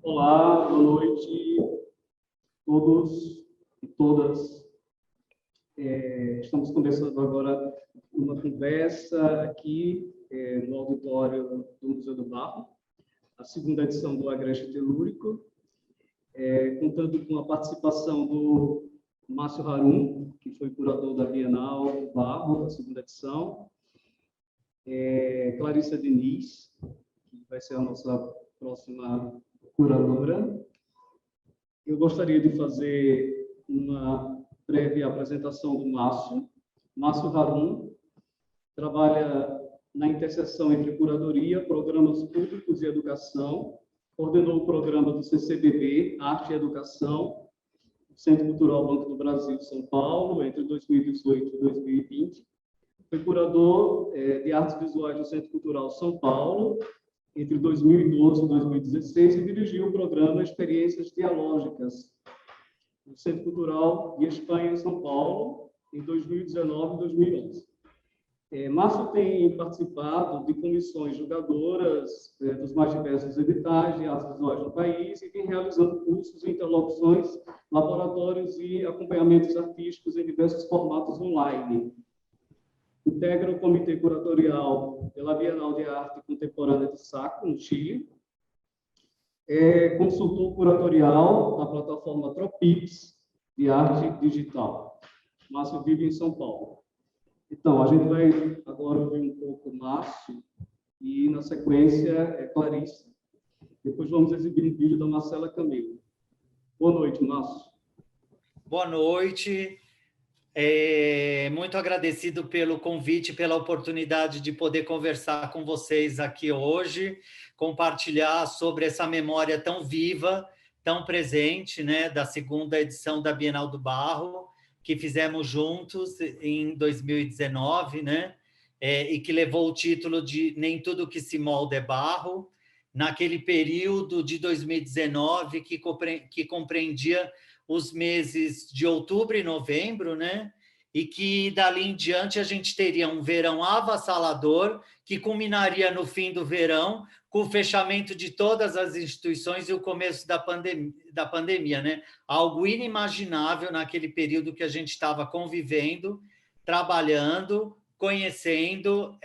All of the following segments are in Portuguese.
Olá, boa noite a todos e todas. Estamos começando agora uma conversa aqui no auditório do Museu do Barro, a segunda edição do Agreste Telúrico, contando com a participação do Márcio Harum, que foi curador da Bienal do Barro, a segunda edição, Clarissa Diniz, que vai ser a nossa próxima curadora. Eu gostaria de fazer uma breve apresentação do Márcio. Márcio Harum trabalha na interseção entre curadoria, programas públicos e educação, coordenou o programa do CCBB, Arte e Educação, Centro Cultural Banco do Brasil, São Paulo, entre 2018 e 2020. Foi curador de artes visuais do Centro Cultural São Paulo, entre 2012 e 2016, e dirigiu o programa Experiências Dialógicas do Centro Cultural de Espanha, em São Paulo, em 2019 e 2011. Márcio tem participado de comissões julgadoras dos mais diversos editais de artes visuais no país e vem realizando cursos, interlocuções, laboratórios e acompanhamentos artísticos em diversos formatos online. Integra o comitê curatorial pela Bienal de Arte Contemporânea de Saco, no Chile. É consultor curatorial da plataforma Tropix, de arte digital. Márcio vive em São Paulo. Então, a gente vai agora ouvir um pouco Márcio e, na sequência, Clarissa. Depois vamos exibir um vídeo da Marcela Camilo. Boa noite, Márcio. Boa noite. Muito agradecido pelo convite, pela oportunidade de poder conversar com vocês aqui hoje, compartilhar sobre essa memória tão viva, tão presente, né, da segunda edição da Bienal do Barro, que fizemos juntos em 2019, né, e que levou o título de Nem Tudo Que Se Molda é Barro, naquele período de 2019 que compreendia os meses de outubro e novembro, né? E que dali em diante a gente teria um verão avassalador, que culminaria no fim do verão, com o fechamento de todas as instituições e o começo da pandemia, né? Algo inimaginável naquele período que a gente estava convivendo, trabalhando, conhecendo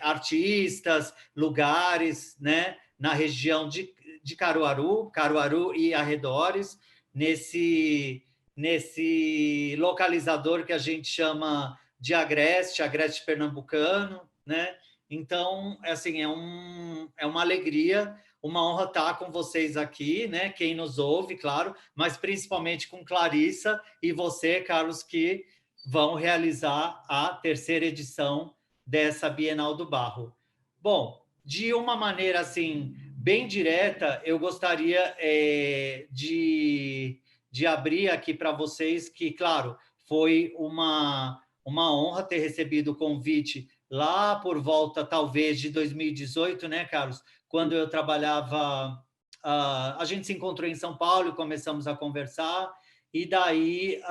artistas, lugares, né? Na região de Caruaru e arredores, nesse localizador que a gente chama de Agreste pernambucano, né? Então, assim, é uma alegria, uma honra estar com vocês aqui, né? Quem nos ouve, claro, mas principalmente com Clarissa e você, Carlos, que vão realizar a terceira edição dessa Bienal do Barro. Bom, de uma maneira assim bem direta, eu gostaria de abrir aqui para vocês que, claro, foi uma honra ter recebido o convite lá por volta, talvez, de 2018, né, Carlos? Quando eu trabalhava... a gente se encontrou em São Paulo e começamos a conversar, e daí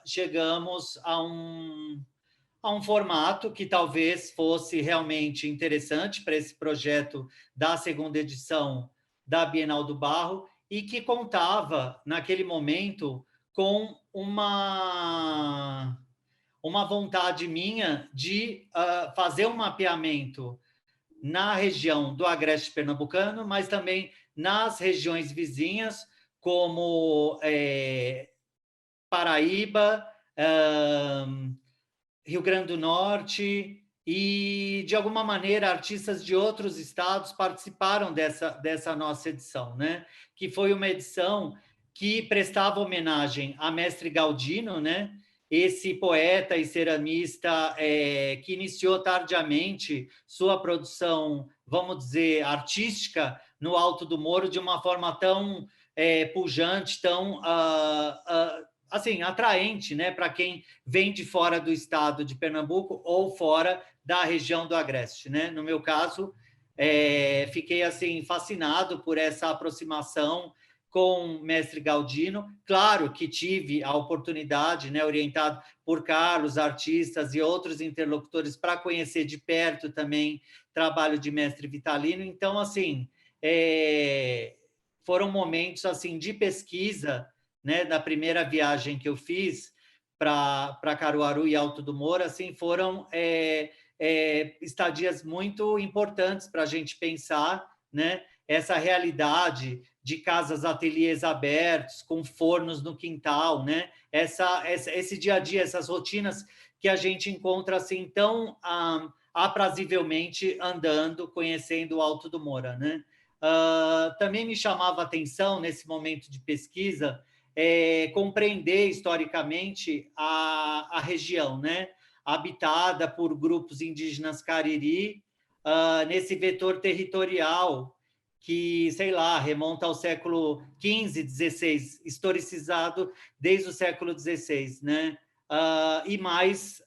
chegamos a um formato que talvez fosse realmente interessante para esse projeto da segunda edição da Bienal do Barro e que contava, naquele momento, com uma vontade minha de fazer um mapeamento na região do Agreste Pernambucano, mas também nas regiões vizinhas, como Paraíba, Rio Grande do Norte, e, de alguma maneira, artistas de outros estados participaram dessa nossa edição, né? Que foi uma edição que prestava homenagem a Mestre Galdino, né? Esse poeta e ceramista que iniciou tardiamente sua produção, vamos dizer, artística no Alto do Moro de uma forma tão pujante, tão assim, atraente, né, para quem vem de fora do estado de Pernambuco ou fora da região do Agreste, né? No meu caso, fiquei assim fascinado por essa aproximação com o mestre Galdino. Claro que tive a oportunidade, né, orientado por Carlos, artistas e outros interlocutores, para conhecer de perto também trabalho de mestre Vitalino. Então, assim, foram momentos assim de pesquisa, né, da primeira viagem que eu fiz para Caruaru e Alto do Moura, assim, foram estadias muito importantes para a gente pensar, né, essa realidade de casas ateliês abertos, com fornos no quintal, né? Esse dia a dia, essas rotinas que a gente encontra assim tão aprazivelmente andando, conhecendo o Alto do Moura, né? Também me chamava a atenção, nesse momento de pesquisa, compreender historicamente a região, né? Habitada por grupos indígenas Cariri, nesse vetor territorial que, sei lá, remonta ao século XV, XVI, historicizado desde o século XVI, né? E mais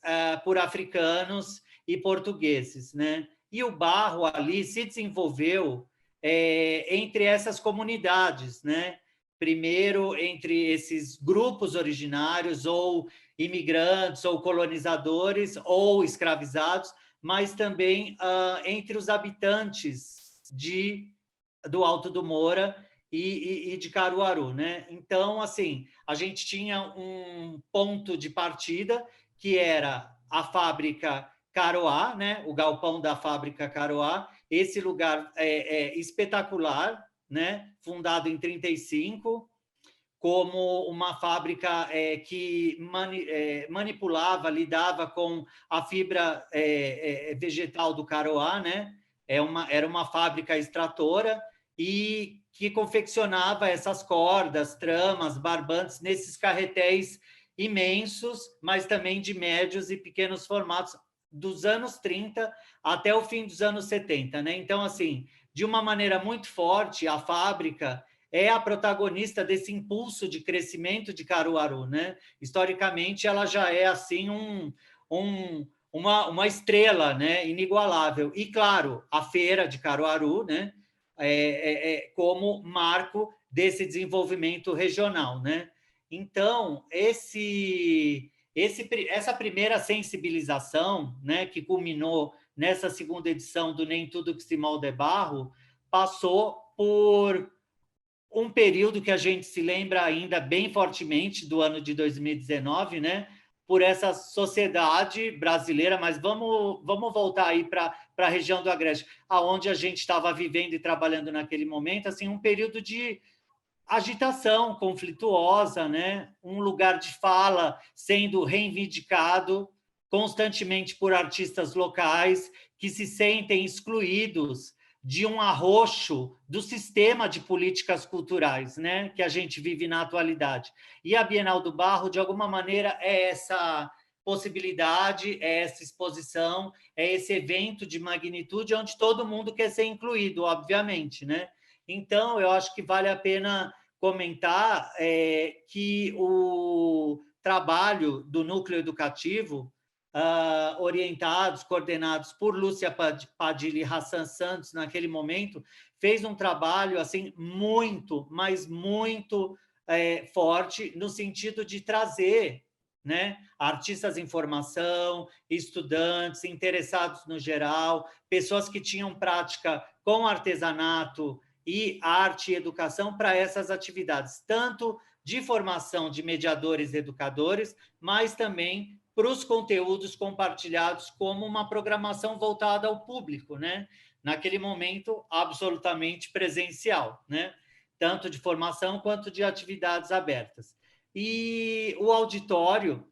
por africanos e portugueses, né? E o barro ali se desenvolveu entre essas comunidades, né? Primeiro entre esses grupos originários ou imigrantes ou colonizadores ou escravizados, mas também entre os habitantes do Alto do Moura e de Caruaru, né? Então, assim, a gente tinha um ponto de partida que era a fábrica Caroá, né? O galpão da fábrica Caroá, esse lugar espetacular, né? Fundado em 35, como uma fábrica que manipulava, lidava com a fibra vegetal do caroá, né? Era uma fábrica extratora e que confeccionava essas cordas, tramas, barbantes nesses carretéis imensos, mas também de médios e pequenos formatos, dos anos 30 até o fim dos anos 70, né? Então, assim, de uma maneira muito forte, a fábrica é a protagonista desse impulso de crescimento de Caruaru, né? Historicamente, ela já é assim uma estrela, né? Inigualável. E claro, a feira de Caruaru, né? Como marco desse desenvolvimento regional, né? Então, essa primeira sensibilização, né, que culminou nessa segunda edição do Nem Tudo Que Se Molda é Barro, passou por um período que a gente se lembra ainda bem fortemente do ano de 2019, né? Por essa sociedade brasileira, mas vamos voltar aí para a região do Agreste, aonde a gente estava vivendo e trabalhando naquele momento, assim, um período de agitação conflituosa, né? Um lugar de fala sendo reivindicado constantemente por artistas locais que se sentem excluídos de um arroxo do sistema de políticas culturais, né, que a gente vive na atualidade. E a Bienal do Barro, de alguma maneira, é essa possibilidade, é essa exposição, é esse evento de magnitude onde todo mundo quer ser incluído, obviamente, né? Então, eu acho que vale a pena comentar que o trabalho do núcleo educativo, orientados, coordenados por Lúcia Padilha e Hassan Santos, naquele momento, fez um trabalho assim muito, mas muito forte, no sentido de trazer, né, artistas em formação, estudantes, interessados no geral, pessoas que tinham prática com artesanato e arte e educação para essas atividades, tanto de formação de mediadores e educadores, mas também para os conteúdos compartilhados como uma programação voltada ao público, né? Naquele momento, absolutamente presencial, né? Tanto de formação quanto de atividades abertas. E o auditório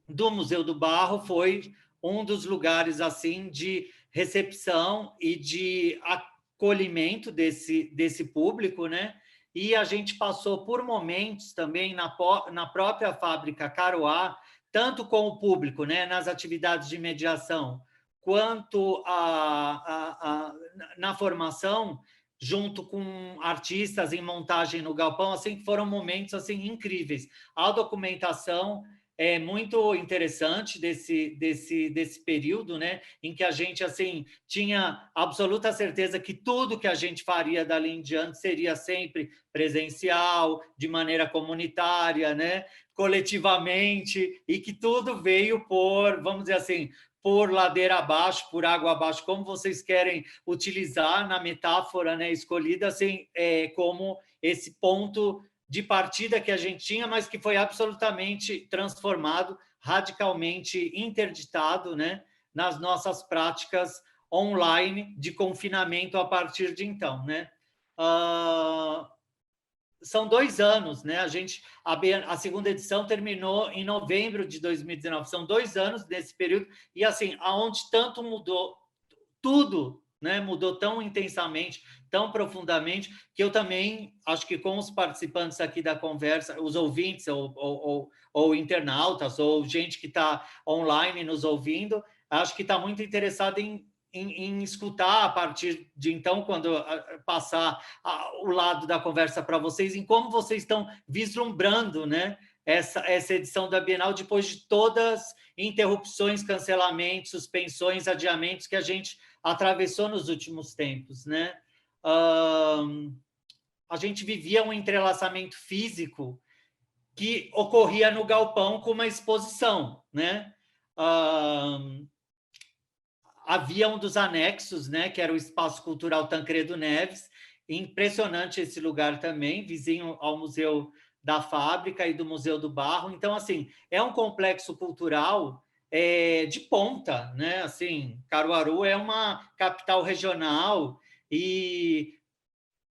do Museu do Barro foi um dos lugares assim de recepção e de acolhimento desse público, né? E a gente passou por momentos também na própria fábrica Caroá, tanto com o público, né, nas atividades de mediação, quanto na formação, junto com artistas em montagem no galpão, assim, foram momentos assim incríveis. A documentação é muito interessante desse período, né, em que a gente assim tinha absoluta certeza que tudo que a gente faria dali em diante seria sempre presencial, de maneira comunitária, né, coletivamente, e que tudo veio vamos dizer assim, por ladeira abaixo, por água abaixo, como vocês querem utilizar na metáfora, né, escolhida, assim, como esse ponto de partida que a gente tinha, mas que foi absolutamente transformado, radicalmente interditado, né, nas nossas práticas online de confinamento a partir de então, né? São 2 anos, né? A segunda edição terminou em novembro de 2019. São 2 anos nesse período e assim, aonde tanto mudou tudo, né? Mudou tão intensamente, tão profundamente, que eu também acho que com os participantes aqui da conversa, os ouvintes ou internautas ou gente que está online nos ouvindo, acho que está muito interessado em escutar a partir de então, quando passar o lado da conversa para vocês, em como vocês estão vislumbrando, né, essa edição da Bienal depois de todas interrupções, cancelamentos, suspensões, adiamentos que a gente atravessou nos últimos tempos, né? A gente vivia um entrelaçamento físico que ocorria no galpão com uma exposição, né? Havia um dos anexos, né, que era o Espaço Cultural Tancredo Neves, impressionante esse lugar também, vizinho ao Museu da Fábrica e do Museu do Barro. Então, assim, é um complexo cultural de ponta, né? Assim, Caruaru é uma capital regional e,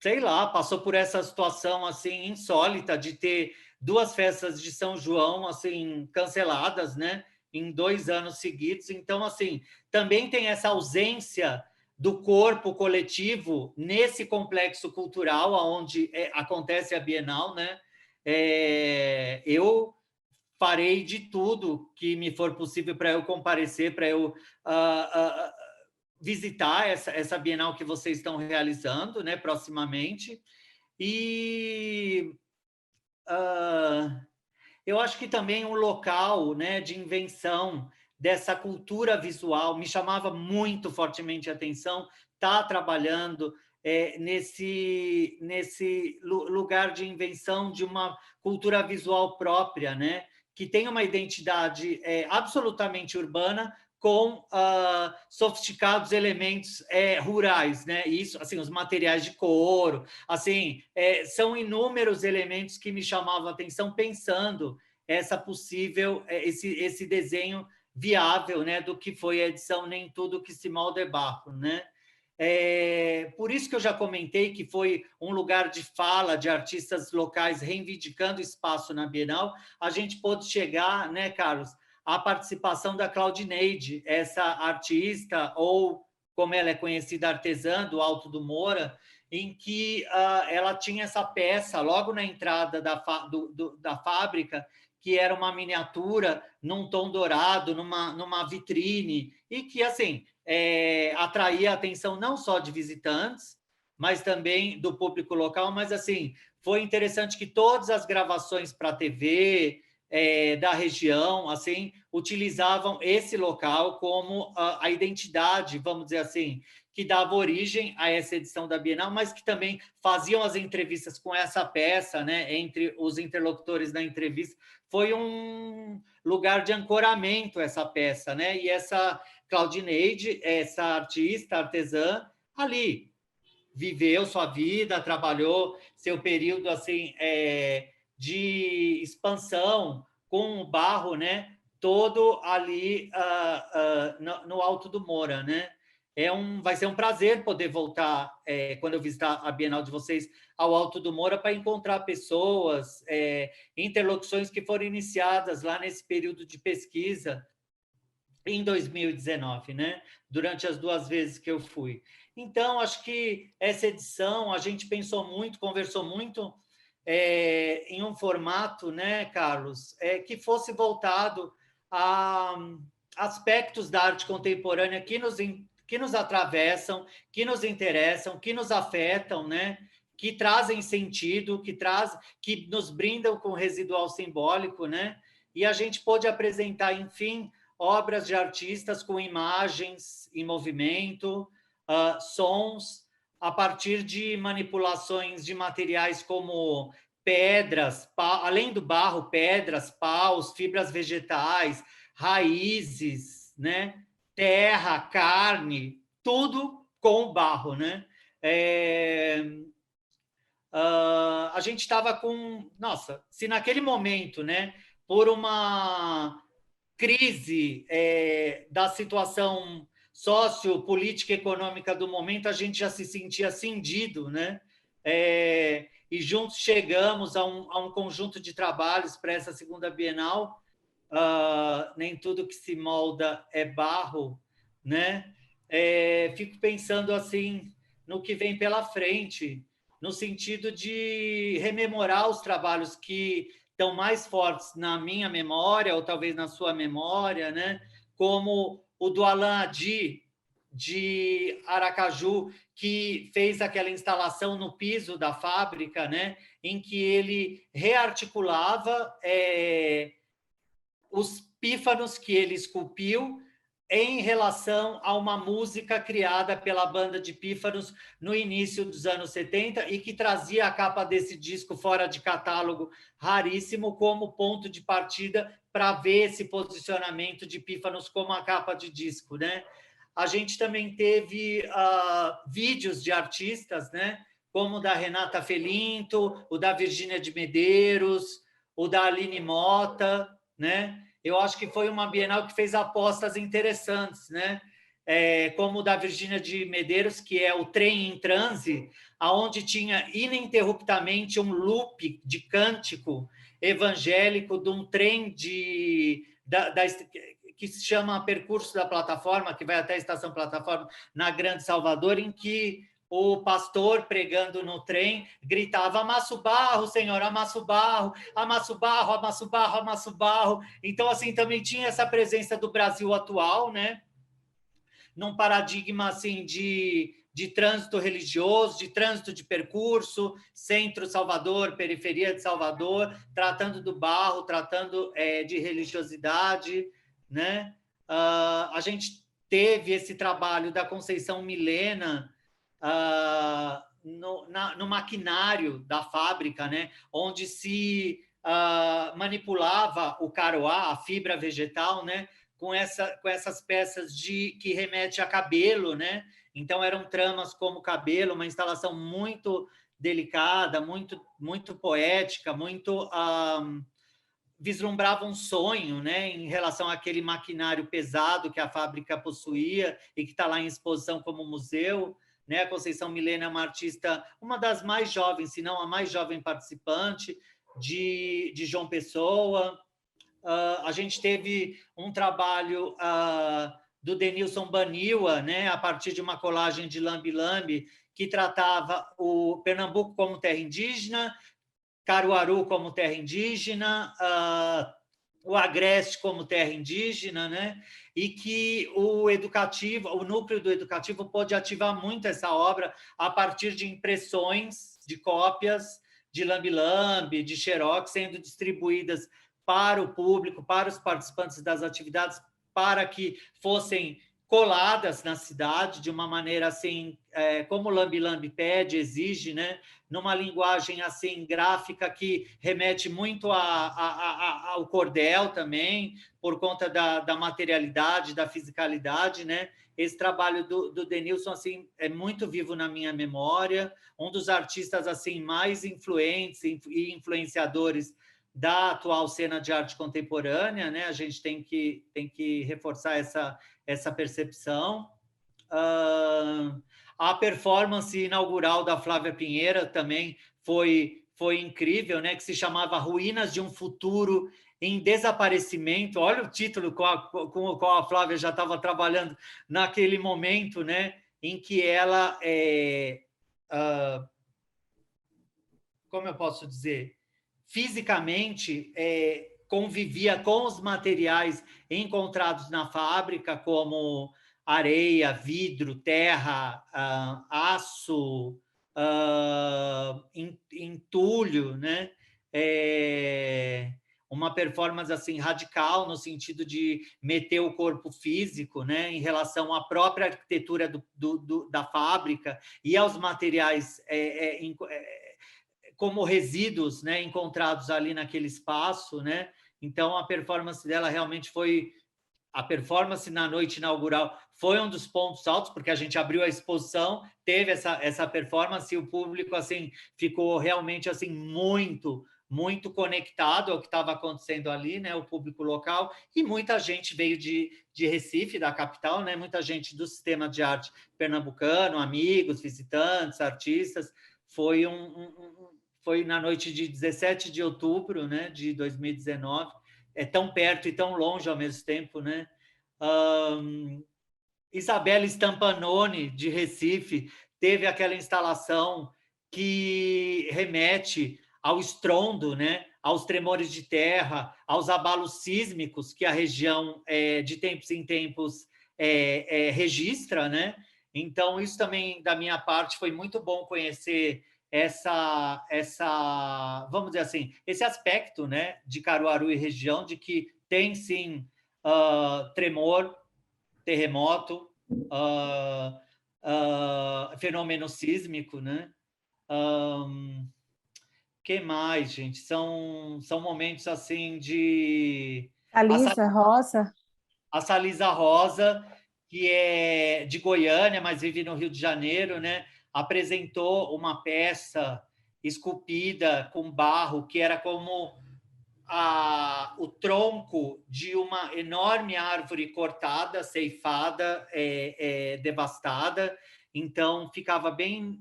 sei lá, passou por essa situação assim insólita de ter 2 festas de São João assim canceladas, né? Em 2 anos seguidos. Então, assim, também tem essa ausência do corpo coletivo nesse complexo cultural onde acontece a Bienal, né? Eu farei de tudo que me for possível para eu comparecer, para eu visitar essa Bienal que vocês estão realizando, né, proximamente. E eu acho que também um local, né, de invenção dessa cultura visual me chamava muito fortemente a atenção, tá trabalhando nesse lugar de invenção de uma cultura visual própria, né, que tem uma identidade absolutamente urbana com sofisticados elementos rurais, né? Isso, assim, os materiais de couro, assim, são inúmeros elementos que me chamavam a atenção pensando esse desenho viável, né, do que foi a edição Nem Tudo Que Se Molda é Barro, né? Por isso que eu já comentei que foi um lugar de fala de artistas locais reivindicando espaço na Bienal. A gente pôde chegar, né, Carlos, à participação da Claudineide, essa artista, ou como ela é conhecida, artesã do Alto do Moura, em que ela tinha essa peça logo na entrada da fábrica, que era uma miniatura num tom dourado, numa vitrine, e que, assim, atraía a atenção não só de visitantes, mas também do público local. Mas, assim, foi interessante que todas as gravações para a TV da região, assim, utilizavam esse local como a identidade, vamos dizer assim, que dava origem a essa edição da Bienal, mas que também faziam as entrevistas com essa peça, né, entre os interlocutores da entrevista. Foi um lugar de ancoramento essa peça, né? E essa Claudineide, essa artista, artesã, ali viveu sua vida, trabalhou seu período assim de expansão com o barro, né? Todo ali no Alto do Moura, né? Vai ser um prazer poder voltar quando eu visitar a Bienal de vocês ao Alto do Moura para encontrar pessoas, interlocuções que foram iniciadas lá nesse período de pesquisa em 2019, né? Durante as 2 vezes que eu fui. Então, acho que essa edição a gente pensou muito, conversou muito em um formato, né, Carlos, que fosse voltado a aspectos da arte contemporânea que nos atravessam, que nos interessam, que nos afetam, né? Que trazem sentido, que nos brindam com residual simbólico, né? E a gente pôde apresentar, enfim, obras de artistas com imagens em movimento, sons, a partir de manipulações de materiais como pedras, além do barro, pedras, paus, fibras vegetais, raízes, né? terra, carne, tudo com barro, né? A gente estava com... Nossa, se naquele momento, né, por uma crise da situação sociopolítica e econômica do momento, a gente já se sentia cindido, né? E juntos chegamos a um conjunto de trabalhos para essa segunda Bienal. Nem tudo que se molda é barro, né? Fico pensando assim no que vem pela frente, no sentido de rememorar os trabalhos que estão mais fortes na minha memória, ou talvez na sua memória, né? Como o do Alain Adi, de Aracaju, que fez aquela instalação no piso da fábrica, né? Em que ele rearticulava os pífanos que ele esculpiu em relação a uma música criada pela banda de pífanos no início dos anos 70 e que trazia a capa desse disco fora de catálogo, raríssimo, como ponto de partida para ver esse posicionamento de pífanos como a capa de disco, né? A gente também teve vídeos de artistas, né? Como o da Renata Felinto, o da Virgínia de Medeiros, o da Aline Mota, né? Eu acho que foi uma Bienal que fez apostas interessantes, né? Como o da Virgínia de Medeiros, que é o Trem em Transe, aonde tinha ininterruptamente um loop de cântico evangélico de um trem que se chama Percurso da Plataforma, que vai até a Estação Plataforma, na Grande Salvador, em que o pastor, pregando no trem, gritava: amassa o barro, Senhor, amassa o barro, amassa o barro, amassa o barro, amassa o barro. Então, assim, também tinha essa presença do Brasil atual, né? Num paradigma, assim, de trânsito religioso, de trânsito de percurso, centro Salvador, periferia de Salvador, tratando do barro, tratando de religiosidade, né? A gente teve esse trabalho da Conceição Milena, no maquinário da fábrica, né? Onde se manipulava o caroá, a fibra vegetal, né? Com essas peças que remete a cabelo, né? Então eram tramas como cabelo, uma instalação muito delicada, muito, muito poética, muito vislumbrava um sonho, né, em relação àquele maquinário pesado que a fábrica possuía e que está lá em exposição como museu, né? A Conceição Milena é uma artista, uma das mais jovens, se não a mais jovem participante de João Pessoa. A gente teve um trabalho do Denilson Baniwa, né, a partir de uma colagem de Lambi Lambi, que tratava o Pernambuco como terra indígena, Caruaru como terra indígena, o Agreste como terra indígena, né? E que o núcleo do educativo pôde ativar muito essa obra a partir de impressões, de cópias de Lambi Lambi, de Xerox, sendo distribuídas para o público, para os participantes das atividades, para que fossem coladas na cidade de uma maneira assim, como o Lambi Lambi pede, exige, né? Numa linguagem assim gráfica que remete muito ao cordel também, por conta da materialidade, da fisicalidade, né? Esse trabalho do Denilson assim é muito vivo na minha memória, um dos artistas assim mais influentes e influenciadores da atual cena de arte contemporânea, né? A gente tem que reforçar essa percepção. A performance inaugural da Flávia Pinheira também foi incrível, né? Que se chamava Ruínas de um Futuro em Desaparecimento. Olha o título com o qual a Flávia já estava trabalhando naquele momento, né? Em que ela, como eu posso dizer, fisicamente convivia com os materiais encontrados na fábrica, como areia, vidro, terra, aço, entulho, né? Uma performance assim radical no sentido de meter o corpo físico, né, em relação à própria arquitetura da fábrica e aos materiais como resíduos, né, encontrados ali naquele espaço, né? Então a performance dela realmente foi a performance na noite inaugural foi um dos pontos altos, porque a gente abriu a exposição, teve essa performance e o público assim ficou realmente assim muito conectado ao que estava acontecendo ali, né? O público local, e muita gente veio de Recife, da capital, né? Muita gente do sistema de arte pernambucano, amigos, visitantes, artistas. Foi na noite de 17 de outubro, né, de 2019. É tão perto e tão longe ao mesmo tempo, né? Isabela Stampanoni, de Recife, teve aquela instalação que remete ao estrondo, né? Aos tremores de terra, aos abalos sísmicos que a região, de tempos em tempos, registra, né? Então, isso também, da minha parte, foi muito bom conhecer vamos dizer assim, esse aspecto, né, de Caruaru e região, de que tem, sim, tremor, terremoto, fenômeno sísmico, né? Que mais, gente? São momentos assim de... Alisa Rosa. A Salisa Rosa, que é de Goiânia, mas vive no Rio de Janeiro, né? Apresentou uma peça esculpida com barro, que era como o tronco de uma enorme árvore cortada, ceifada, devastada. Então, ficava bem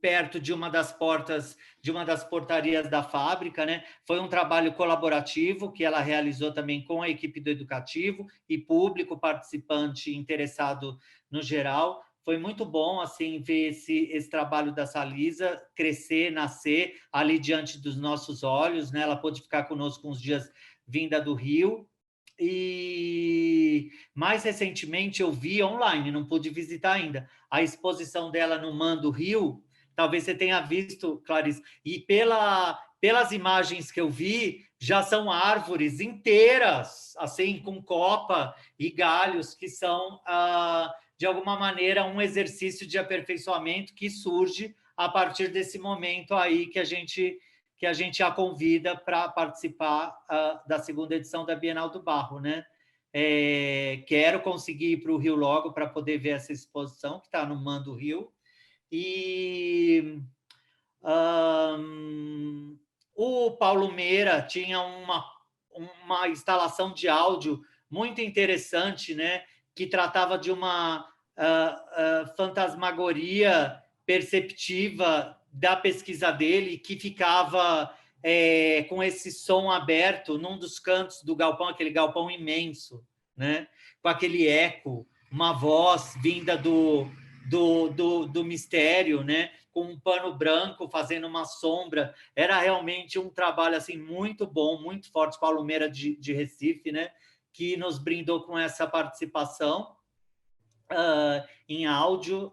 perto de uma das portas, de uma das portarias da fábrica, né? Foi um trabalho colaborativo que ela realizou também com a equipe do educativo e público participante interessado no geral. Foi muito bom assim ver esse trabalho da Salisa crescer, nascer ali diante dos nossos olhos, né? Ela pôde ficar conosco uns dias vinda do Rio. E mais recentemente eu vi online, não pude visitar ainda, a exposição dela no Mando Rio. Talvez você tenha visto, Clarice, e pelas imagens que eu vi, já são árvores inteiras, assim, com copa e galhos, que são, de alguma maneira, um exercício de aperfeiçoamento que surge a partir desse momento aí que a gente a convida para participar da segunda edição da Bienal do Barro, né? Quero conseguir ir para o Rio logo para poder ver essa exposição, que está no Mando Rio. E o Paulo Meira tinha uma instalação de áudio muito interessante, né, que tratava de uma fantasmagoria perceptiva da pesquisa dele, que ficava com esse som aberto num dos cantos do galpão, aquele galpão imenso, né, com aquele eco, uma voz vinda do mistério, né? Com um pano branco fazendo uma sombra. Era realmente um trabalho assim muito bom, muito forte. Paulo Meira de Recife, né? Que nos brindou com essa participação em áudio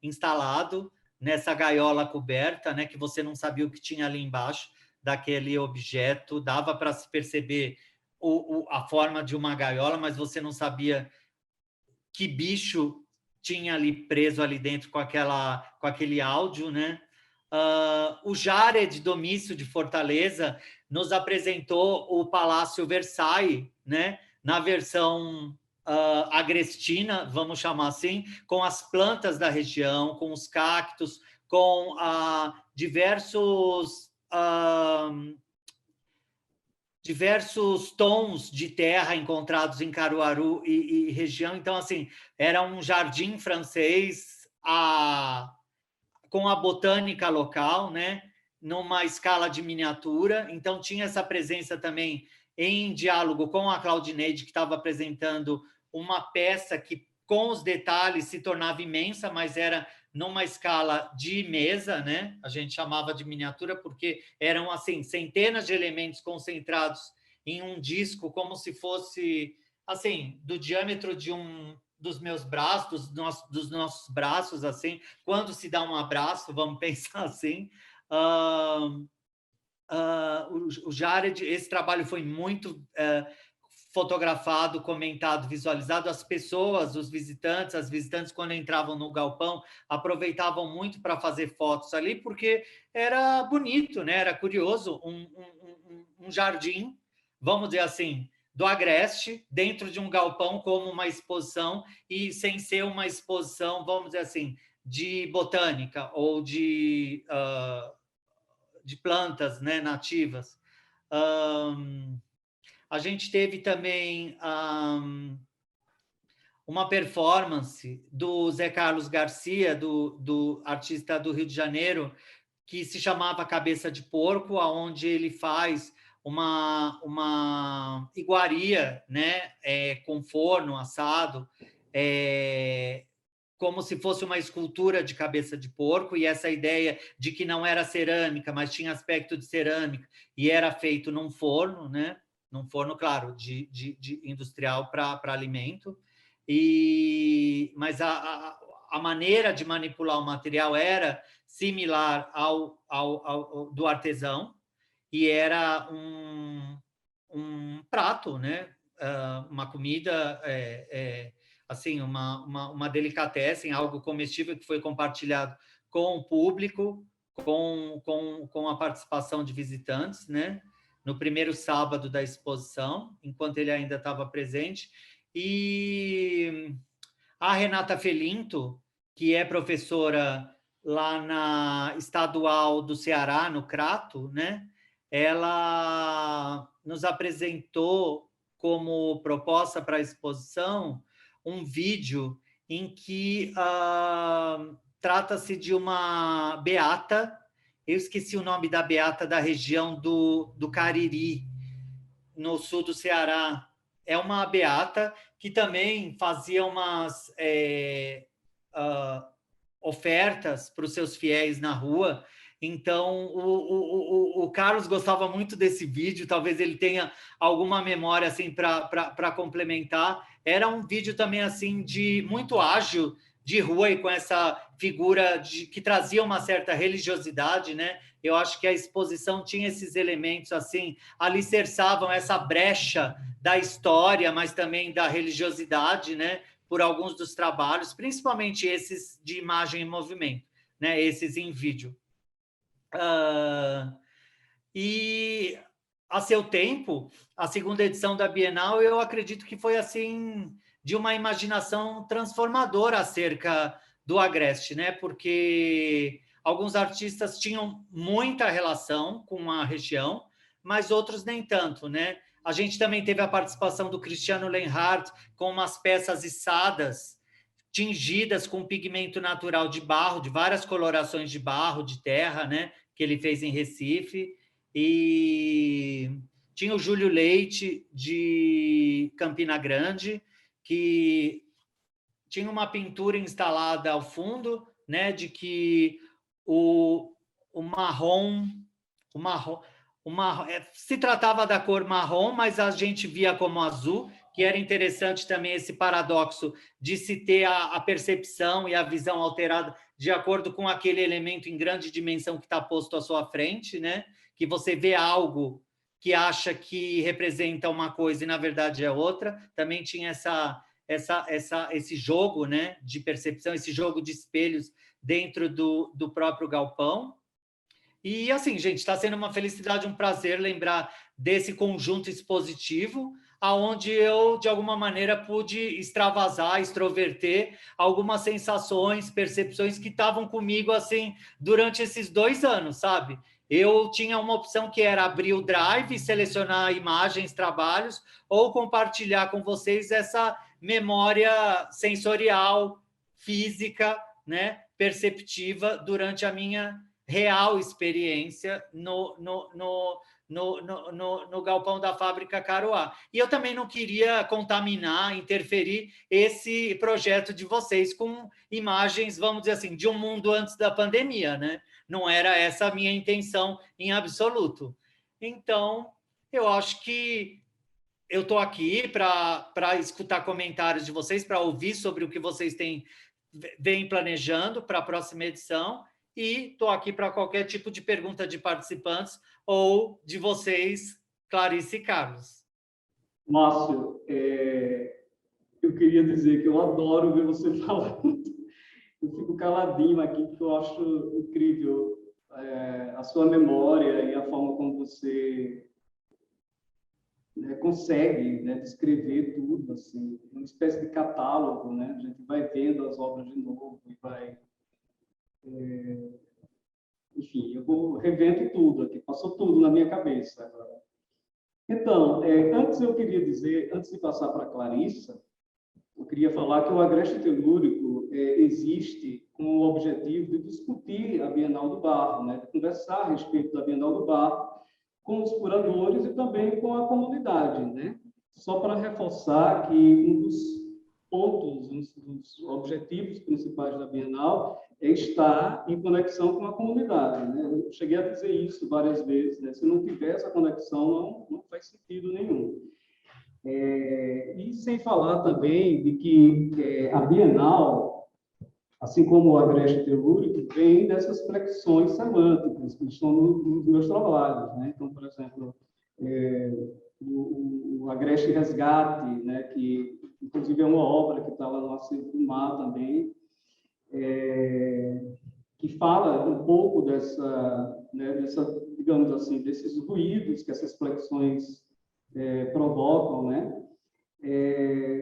instalado nessa gaiola coberta, né? Que você não sabia o que tinha ali embaixo daquele objeto. Dava para se perceber a forma de uma gaiola, mas você não sabia que bicho tinha ali preso ali dentro com aquele áudio, né? O Jared Domício de Fortaleza nos apresentou o Palácio Versailles, né? Na versão agrestina, vamos chamar assim, com as plantas da região, com os cactos, com diversos tons de terra encontrados em Caruaru e região. Então, assim, era um jardim francês com a botânica local, né? Numa escala de miniatura. Então, tinha essa presença também em diálogo com a Claudineide, que estava apresentando uma peça que, com os detalhes, se tornava imensa, mas era numa escala de mesa, né? A gente chamava de miniatura porque eram assim centenas de elementos concentrados em um disco, como se fosse assim do diâmetro de dos meus braços, dos nossos braços, assim. Quando se dá um abraço, vamos pensar assim. O Jared, esse trabalho foi muito fotografado, comentado, visualizado. As pessoas, os visitantes, as visitantes, quando entravam no galpão, aproveitavam muito para fazer fotos ali, porque era bonito, né? Era curioso, um jardim, vamos dizer assim, do Agreste, dentro de um galpão como uma exposição, e sem ser uma exposição, vamos dizer assim, de botânica ou de plantas, né, nativas. A gente teve também uma performance do Zé Carlos Garcia, do artista do Rio de Janeiro, que se chamava Cabeça de Porco, onde ele faz uma iguaria, né, com forno assado, como se fosse uma escultura de cabeça de porco, e essa ideia de que não era cerâmica, mas tinha aspecto de cerâmica, e era feito num forno, né? Num forno, claro, de industrial para alimento. Mas a maneira de manipular o material era similar ao do artesão, e era um prato, né? Uma comida, assim, uma delicatessen, algo comestível que foi compartilhado com o público, com a participação de visitantes, né? No primeiro sábado da exposição, enquanto ele ainda estava presente. E a Renata Felinto, que é professora lá na Estadual do Ceará, no Crato, né? Ela nos apresentou como proposta para a exposição um vídeo em que trata-se de uma beata, eu esqueci o nome da beata da região do Cariri, no sul do Ceará. É uma beata que também fazia umas ofertas para os seus fiéis na rua. Então, o Carlos gostava muito desse vídeo, talvez ele tenha alguma memória assim para complementar. Era um vídeo também assim de muito ágil de rua, e com essa figura que trazia uma certa religiosidade, né? Eu acho que a exposição tinha esses elementos assim, alicerçavam essa brecha da história, mas também da religiosidade, né? Por alguns dos trabalhos, principalmente esses de imagem em movimento, né? Esses em vídeo. E a seu tempo, a segunda edição da Bienal, eu acredito que foi assim de uma imaginação transformadora acerca do Agreste, né? Porque alguns artistas tinham muita relação com a região, mas outros nem tanto, né? A gente também teve a participação do Cristiano Lenhardt com umas peças içadas, tingidas com pigmento natural de barro, de várias colorações de barro, de terra, né? Que ele fez em Recife. E tinha o Júlio Leite, de Campina Grande, que tinha uma pintura instalada ao fundo, né, de que o marrom, se tratava da cor marrom, mas a gente via como azul, que era interessante também esse paradoxo de se ter a percepção e a visão alterada de acordo com aquele elemento em grande dimensão que está posto à sua frente, né? Que você vê algo que acha que representa uma coisa e, na verdade, é outra. Também tinha esse jogo, né, de percepção, esse jogo de espelhos dentro do próprio galpão. E, assim, gente, está sendo uma felicidade, um prazer lembrar desse conjunto expositivo, aonde eu, de alguma maneira, pude extravasar, extroverter algumas sensações, percepções que estavam comigo, assim, durante esses 2 anos, sabe? Eu tinha uma opção que era abrir o Drive, selecionar imagens, trabalhos, ou compartilhar com vocês essa memória sensorial, física, né, perceptiva, durante a minha real experiência no galpão da fábrica Caruá. E eu também não queria contaminar, interferir esse projeto de vocês com imagens, vamos dizer assim, de um mundo antes da pandemia, né? Não era essa a minha intenção em absoluto. Então, eu acho que eu estou aqui para escutar comentários de vocês, para ouvir sobre o que vocês vêm planejando para a próxima edição, e estou aqui para qualquer tipo de pergunta de participantes ou de vocês, Clarice e Carlos. Márcio, eu queria dizer que eu adoro ver você falando. Eu fico caladinho aqui, porque eu acho incrível a sua memória e a forma como você né, consegue, né, descrever tudo, assim, uma espécie de catálogo, né? A gente vai vendo as obras de novo e vai... enfim, eu vou revendo tudo aqui, passou tudo na minha cabeça agora. Então, antes eu queria dizer, antes de passar para a Clarissa, eu queria falar que o Agreste Telúrico existe com o objetivo de discutir a Bienal do Barro, né? De conversar a respeito da Bienal do Barro com os curadores e também com a comunidade, né? Só para reforçar que um dos pontos, um dos objetivos principais da Bienal é estar em conexão com a comunidade, né? Eu cheguei a dizer isso várias vezes, né? Se não tiver essa conexão, não faz sentido nenhum. E sem falar também de que a Bienal, assim como o Agreste Telúrico, vem dessas flexões semânticas que estão nos meus trabalhos, né? Então, por exemplo, o Agreste Resgate, né? Que inclusive é uma obra que está lá no Acervo do Mar também, que fala um pouco né, digamos assim, desses ruídos que essas flexões provocam, né?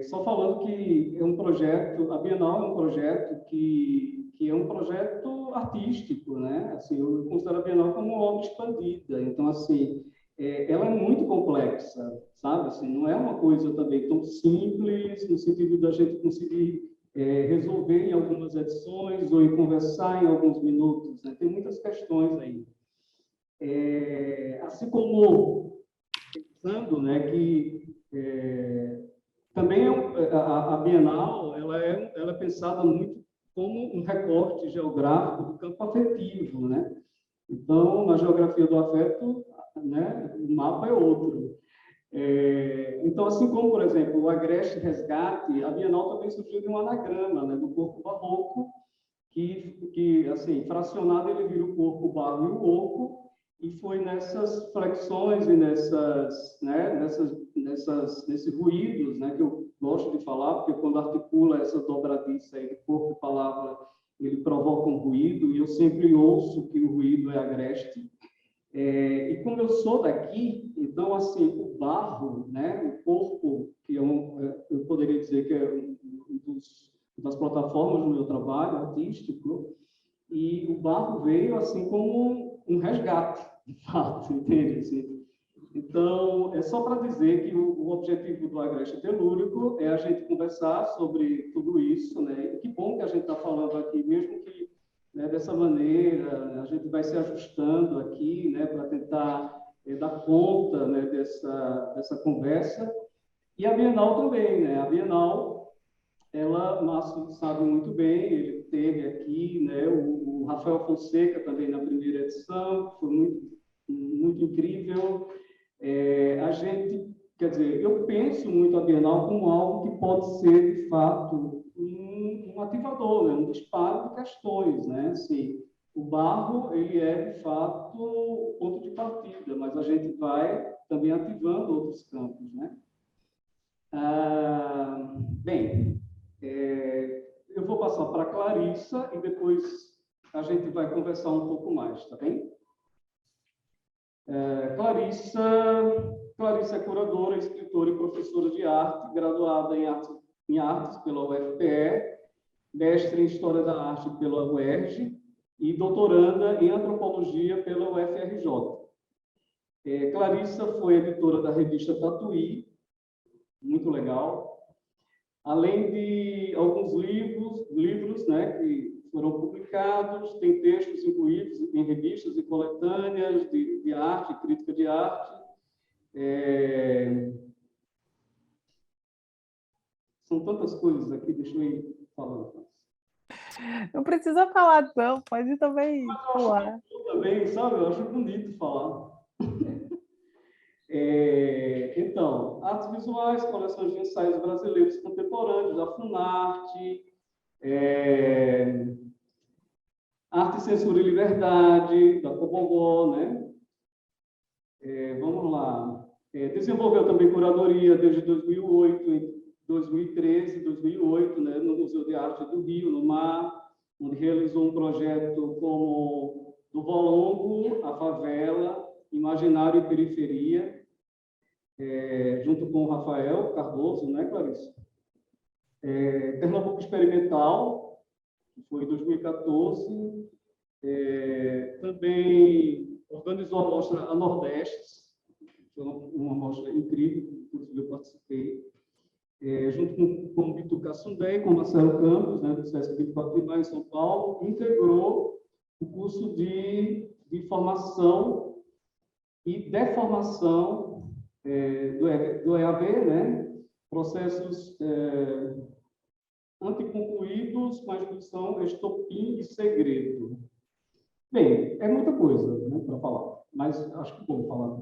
Só falando que é um projeto, a Bienal é um projeto que é um projeto artístico, né? Assim, eu considero a Bienal como uma obra expandida. Então, assim, ela é muito complexa, sabe? Assim, não é uma coisa também tão simples, no sentido da gente conseguir resolver em algumas edições ou em conversar em alguns minutos, né? Tem muitas questões aí. Assim como pensando, né, que também a Bienal ela é pensada muito como um recorte geográfico do campo afetivo, né? Então, na geografia do afeto, né, o mapa é outro. Então, assim como, por exemplo, o Agreste Resgate, a Bienal também surgiu de um anagrama, né, do corpo barroco, que assim, fracionado ele vira o corpo, o barro e o oco, e foi nessas flexões e nesses ruídos, né, que eu gosto de falar, porque quando articula essa dobradiça aí de corpo e palavra, ele provoca um ruído, e eu sempre ouço que o ruído é agreste. E como eu sou daqui, então, assim, o barro, né, o corpo, que eu poderia dizer que é das plataformas do meu trabalho artístico, e o barro veio, assim, como um resgate, de fato, entende? Assim, então, é só para dizer que o objetivo do Agreste Telúrico é a gente conversar sobre tudo isso, né? E que bom que a gente está falando aqui, mesmo que, né, dessa maneira, a gente vai se ajustando aqui, né, para tentar dar conta, né, dessa conversa. E a Bienal também, né? A Bienal, ela, o Márcio sabe muito bem, ele teve aqui, né, o Rafael Fonseca também na primeira edição, que foi muito incrível. A gente, quer dizer, eu penso muito a Bienal como algo que pode ser, de fato, um ativador, né? Um disparo de questões, né? Assim, o barro, ele é, de fato, o ponto de partida, mas a gente vai também ativando outros campos, né? Bem, eu vou passar para a Clarissa e depois a gente vai conversar um pouco mais, tá bem? Clarissa é curadora, escritora e professora de arte, graduada em artes pela UFPE, mestre em História da Arte pela UERJ e doutoranda em Antropologia pela UFRJ. Clarissa foi editora da revista Tatuí, muito legal, além de alguns livros, né, que foram publicados, tem textos incluídos em revistas e coletâneas de arte, crítica de arte. São tantas coisas aqui, deixa eu ir falando. Não precisa falar, não, pode também pular. Também, sabe? Eu acho bonito falar. Então, artes visuais, coleções de ensaios brasileiros contemporâneos, da Funarte, Arte, Censura e Liberdade, da Cobogó, né? Vamos lá. Desenvolveu também curadoria desde 2008, 2013, 2008, né, no Museu de Arte do Rio, no Mar, onde realizou um projeto como do Volongo, a Favela, Imaginário e Periferia. junto com o Rafael Cardoso, né, Clarice? Pernambuco Experimental, que foi em 2014, também organizou a mostra A Nordeste, foi uma mostra incrível, que inclusive eu participei, junto com o Bituca Sundé, com o Marcelo Campos, né, do SESC 24 de Maio, em São Paulo, integrou o curso de formação e deformação do EAD, né, processos anticoncluídos com a instituição Estopim e Segredo. Bem, é muita coisa, né, para falar, mas acho que vou falar.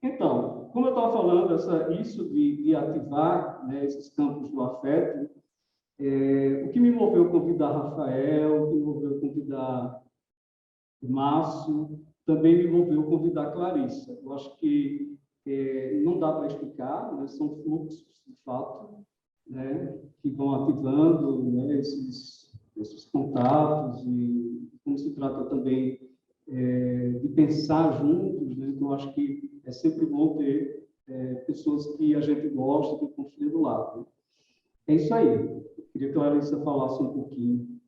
Então, como eu estava falando, isso de ativar, né, esses campos do afeto, o que me moveu a convidar Rafael, o que me moveu a convidar Márcio, também me moveu a convidar Clarissa. Eu acho que não dá para explicar, né, são fluxos, de fato, né, que vão ativando, né, esses contatos, e como se trata também de pensar juntos, né, então acho que é sempre bom ter pessoas que a gente gosta, que confia do lado. Né? É isso aí. Eu queria que a Clarissa falasse um pouquinho.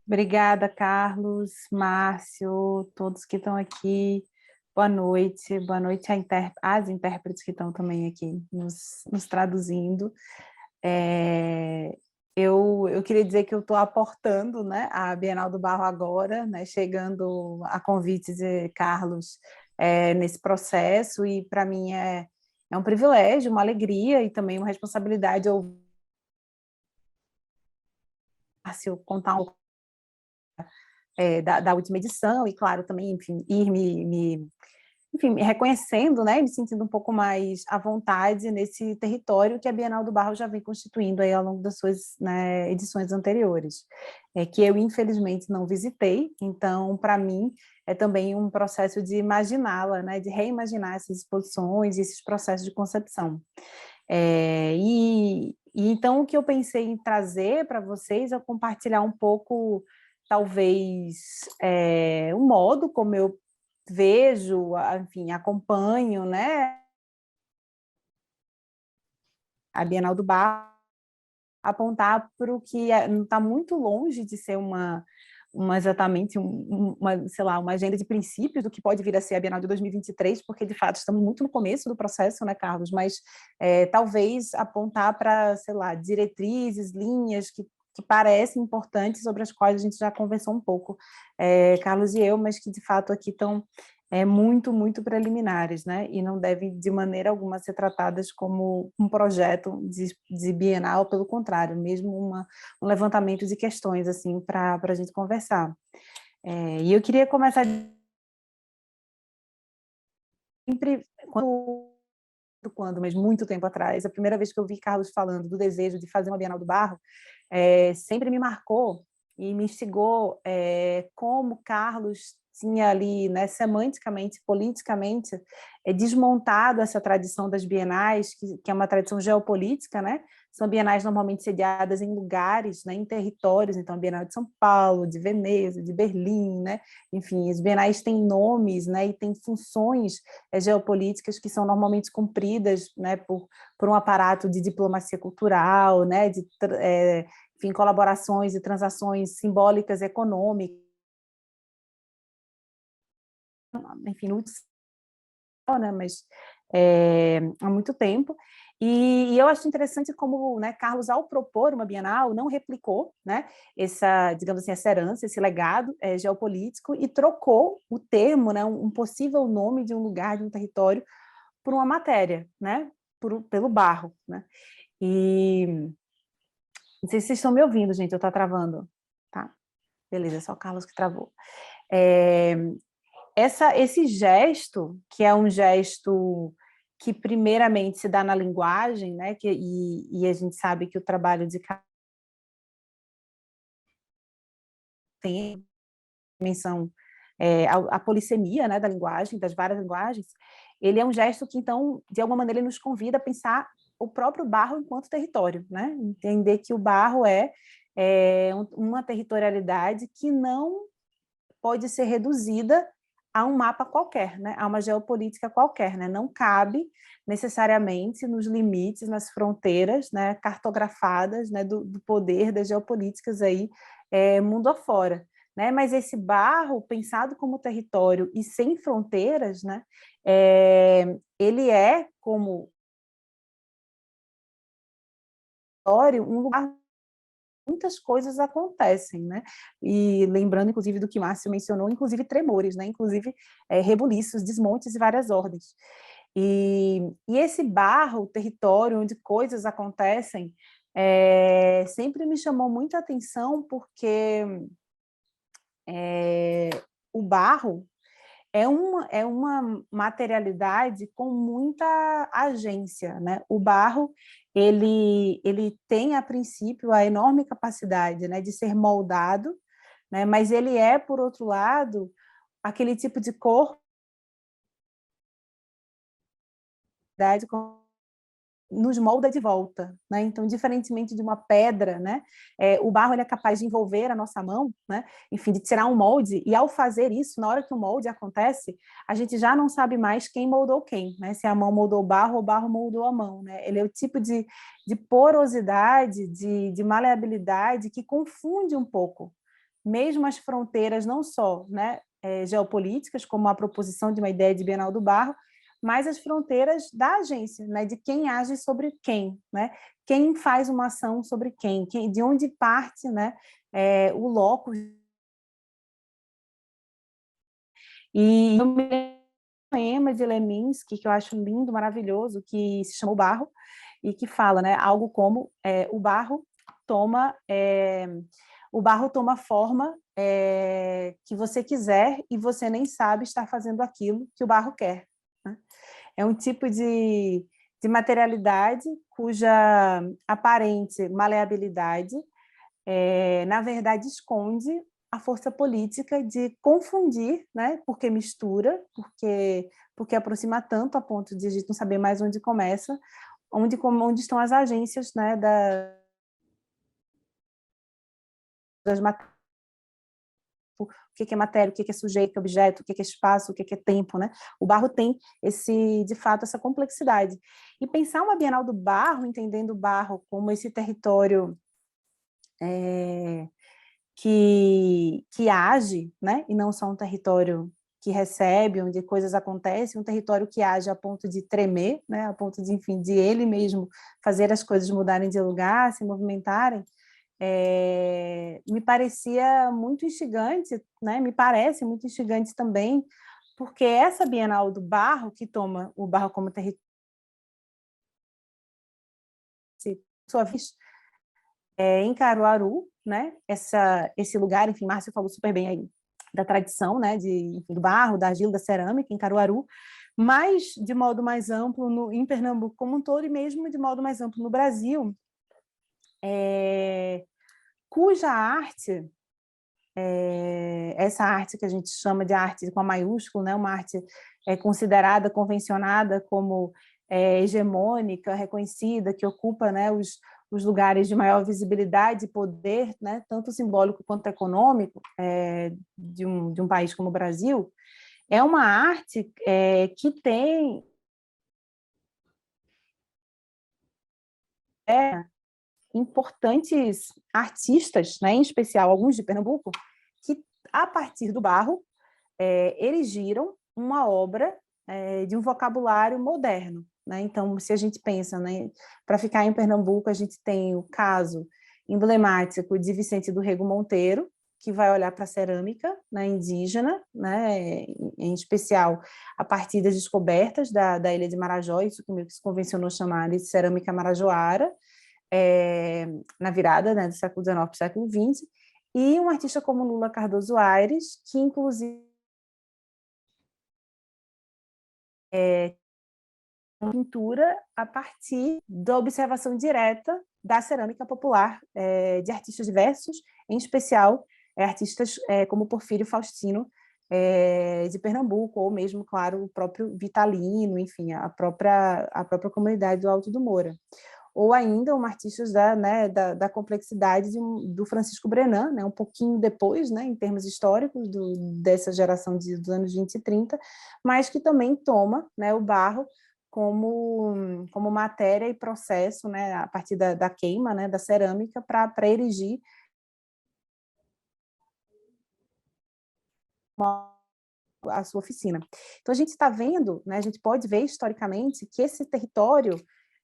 Obrigada, Carlos, Márcio, todos que estão aqui. Boa noite às intérpretes que estão também aqui nos traduzindo. Eu queria dizer que eu estou aportando, né, a Bienal do Barro agora, né, chegando a convite de Carlos nesse processo, e para mim é um privilégio, uma alegria e também uma responsabilidade ouvir Márcio contar um pouco da última edição, e claro, também, enfim, ir me reconhecendo, né, me sentindo um pouco mais à vontade nesse território que a Bienal do Barro já vem constituindo aí ao longo das suas, né, edições anteriores, que eu, infelizmente, não visitei, então, para mim, é também um processo de imaginá-la, né, de reimaginar essas exposições e esses processos de concepção. E então, o que eu pensei em trazer para vocês é compartilhar um pouco, talvez, o modo como eu vejo, enfim, acompanho, né, a Bienal do Barro, apontar para o que não está muito longe de ser exatamente sei lá, uma agenda de princípios do que pode vir a ser a Bienal de 2023, porque de fato estamos muito no começo do processo, né, Carlos? Mas talvez apontar para, sei lá, diretrizes, linhas que parecem importantes, sobre as quais a gente já conversou um pouco, Carlos e eu, mas que de fato aqui estão muito, muito preliminares, né? E não devem, de maneira alguma, ser tratadas como um projeto de bienal, pelo contrário, mesmo um levantamento de questões assim para a gente conversar. E eu queria começar sempre mas muito tempo atrás, a primeira vez que eu vi Carlos falando do desejo de fazer uma Bienal do Barro, sempre me marcou e me instigou como Carlos tinha ali, né, semanticamente, politicamente, desmontado essa tradição das bienais, que é uma tradição geopolítica, né? São bienais normalmente sediadas em lugares, né, em territórios, então a Bienal de São Paulo, de Veneza, de Berlim, né? Enfim, as bienais têm nomes, né, e têm funções geopolíticas que são normalmente cumpridas, né, por um aparato de diplomacia cultural, né, enfim, colaborações e transações simbólicas econômicas, enfim, né, mas há muito tempo. E eu acho interessante como, né, Carlos, ao propor uma Bienal, não replicou, né, digamos assim, essa herança, esse legado geopolítico, e trocou o termo, né, um possível nome de um lugar, de um território, por uma matéria, né, pelo barro, né. E não sei se vocês estão me ouvindo, gente, eu estou travando, tá? Beleza, é só o Carlos que travou. Esse gesto, que é um gesto que primeiramente se dá na linguagem, né, e a gente sabe que o trabalho de tem menção a polissemia, né, da linguagem, das várias linguagens, ele é um gesto que, então, de alguma maneira, ele nos convida a pensar o próprio barro enquanto território, né? Entender que o barro é uma territorialidade que não pode ser reduzida a um mapa qualquer, né? A uma geopolítica qualquer, né? Não cabe necessariamente nos limites, nas fronteiras, né, cartografadas, né, do poder das geopolíticas aí, mundo afora. Né? Mas esse barro, pensado como território e sem fronteiras, né, ele como um lugar muitas coisas acontecem, né? E lembrando, inclusive, do que Márcio mencionou, inclusive tremores, né? Inclusive rebuliços, desmontes e várias ordens. E esse barro, território onde coisas acontecem, sempre me chamou muita atenção porque o barro é uma materialidade com muita agência, né? O barro, ele tem, a princípio, a enorme capacidade, né, de ser moldado, né? Mas ele por outro lado, aquele tipo de corpo nos molda de volta, né? Então, diferentemente de uma pedra, né? O barro ele é capaz de envolver a nossa mão, né? Enfim, de tirar um molde, e ao fazer isso, na hora que o molde acontece, a gente já não sabe mais quem moldou quem, né? Se a mão moldou o barro ou o barro moldou a mão, né? Ele é o tipo de porosidade, de maleabilidade que confunde um pouco, mesmo as fronteiras não só, né, geopolíticas, como a proposição de uma ideia de Bienal do Barro, mas as fronteiras da agência, né, de quem age sobre quem, né, quem faz uma ação sobre quem, de onde parte, né, o locus. E eu me lembro de um poema de Leminski, que eu acho lindo, maravilhoso, que se chama O Barro, e que fala, né, algo como o barro toma forma que você quiser e você nem sabe estar fazendo aquilo que o barro quer. Né? É um tipo de materialidade cuja aparente maleabilidade, na verdade, esconde a força política de confundir, né? Porque mistura, porque aproxima tanto a ponto de a gente não saber mais onde começa, onde estão as agências, né, das matérias. O que é matéria, o que é sujeito, objeto, o que é espaço, o que é tempo, né? O barro tem de fato, essa complexidade. E pensar uma Bienal do Barro, entendendo o barro como esse território que age, né? E não só um território que recebe, onde coisas acontecem, um território que age a ponto de tremer, né? A ponto de, enfim, de ele mesmo fazer as coisas mudarem de lugar, se movimentarem. Me parecia muito instigante, né? Me parece muito instigante também, porque essa Bienal do Barro, que toma o barro como território, sua vez, em Caruaru, né? Esse lugar, enfim, Márcio falou super bem aí da tradição, né? Enfim, do barro, da argila, da cerâmica em Caruaru, mas de modo mais amplo em Pernambuco como um todo, e mesmo de modo mais amplo no Brasil, cuja arte, essa arte que a gente chama de arte com a maiúsculo, né, uma arte considerada, convencionada como hegemônica, reconhecida, que ocupa, né, os lugares de maior visibilidade e poder, né, tanto simbólico quanto econômico, de um país como o Brasil, é uma arte que tem importantes artistas, né, em especial alguns de Pernambuco, que, a partir do barro, erigiram uma obra de um vocabulário moderno. Né? Então, se a gente pensa, né, para ficar em Pernambuco, a gente tem o caso emblemático de Vicente do Rego Monteiro, que vai olhar para a cerâmica, né, indígena, né, em especial a partir das descobertas da ilha de Marajó, isso que se convencionou chamar de cerâmica marajoara, na virada, né, do século XIX para o século XX, e um artista como Lula Cardoso Aires, que inclusive pintura a partir da observação direta da cerâmica popular de artistas diversos, em especial artistas como Porfírio Faustino, de Pernambuco, ou mesmo, claro, o próprio Vitalino, enfim, a própria comunidade do Alto do Moura. ou ainda artistas da complexidade do Francisco Brenan, né, um pouquinho depois, né, em termos históricos, dessa geração dos anos 20 e 30, mas que também toma, né, o barro como matéria e processo, né, a partir da queima, né, da cerâmica, para erigir a sua oficina. Então, a gente está vendo, né, a gente pode ver historicamente que esse território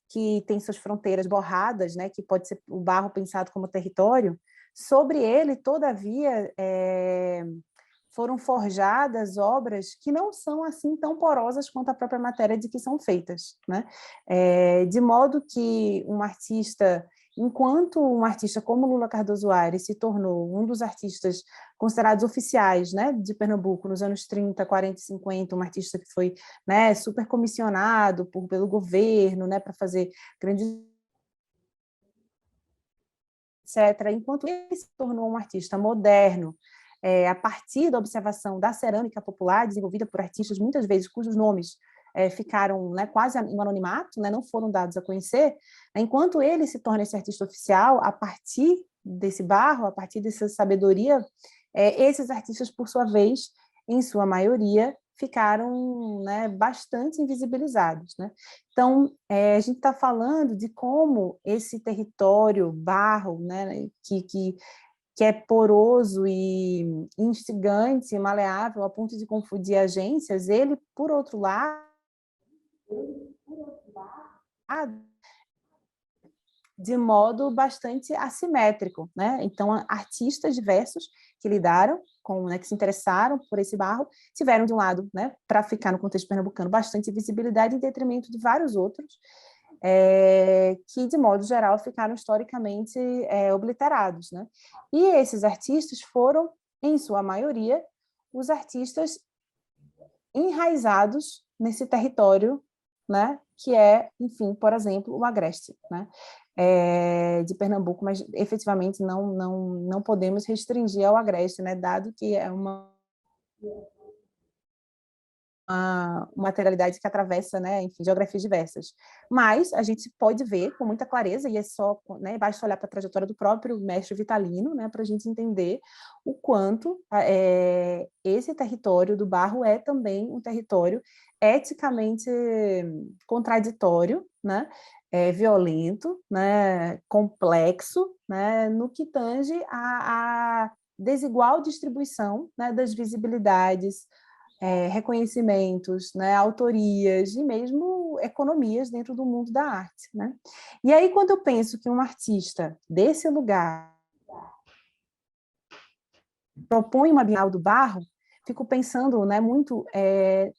que tem suas fronteiras borradas, né, que pode ser o barro pensado como território, sobre ele, todavia, foram forjadas obras que não são assim tão porosas quanto a própria matéria de que são feitas, né? De modo que enquanto um artista como Lula Cardoso Aires se tornou um dos artistas considerados oficiais, né, de Pernambuco nos anos 30, 40 e 50, um artista que foi, né, super comissionado pelo governo, né, para fazer grandes, etc. Enquanto ele se tornou um artista moderno, a partir da observação da cerâmica popular, desenvolvida por artistas, muitas vezes, cujos nomes ficaram, né, quase no anonimato, né, não foram dados a conhecer, enquanto ele se torna esse artista oficial, a partir desse barro, a partir dessa sabedoria, esses artistas, por sua vez, em sua maioria, ficaram, né, bastante invisibilizados, né? Então, a gente está falando de como esse território barro, né, que é poroso e instigante, maleável, a ponto de confundir agências, ele, por outro lado, de modo bastante assimétrico, né? Então, artistas diversos que lidaram com, né, que se interessaram por esse barro, tiveram de um lado, né, para ficar no contexto pernambucano, bastante visibilidade em detrimento de vários outros, que, de modo geral, ficaram historicamente obliterados, né? E esses artistas foram, em sua maioria, os artistas enraizados nesse território, né, que é, enfim, por exemplo, o Agreste, né, de Pernambuco, mas efetivamente não podemos restringir ao Agreste, né, dado que é uma materialidade que atravessa, né, enfim, geografias diversas. Mas a gente pode ver com muita clareza, e é só, né, basta olhar para a trajetória do próprio mestre Vitalino, né, para a gente entender o quanto esse território do barro é também um território eticamente contraditório, né, violento, né, complexo, né, no que tange a desigual distribuição, né, das visibilidades, reconhecimentos, né, autorias e mesmo economias dentro do mundo da arte, né? E aí, quando eu penso que um artista desse lugar propõe uma Bienal do Barro, fico pensando, né, muito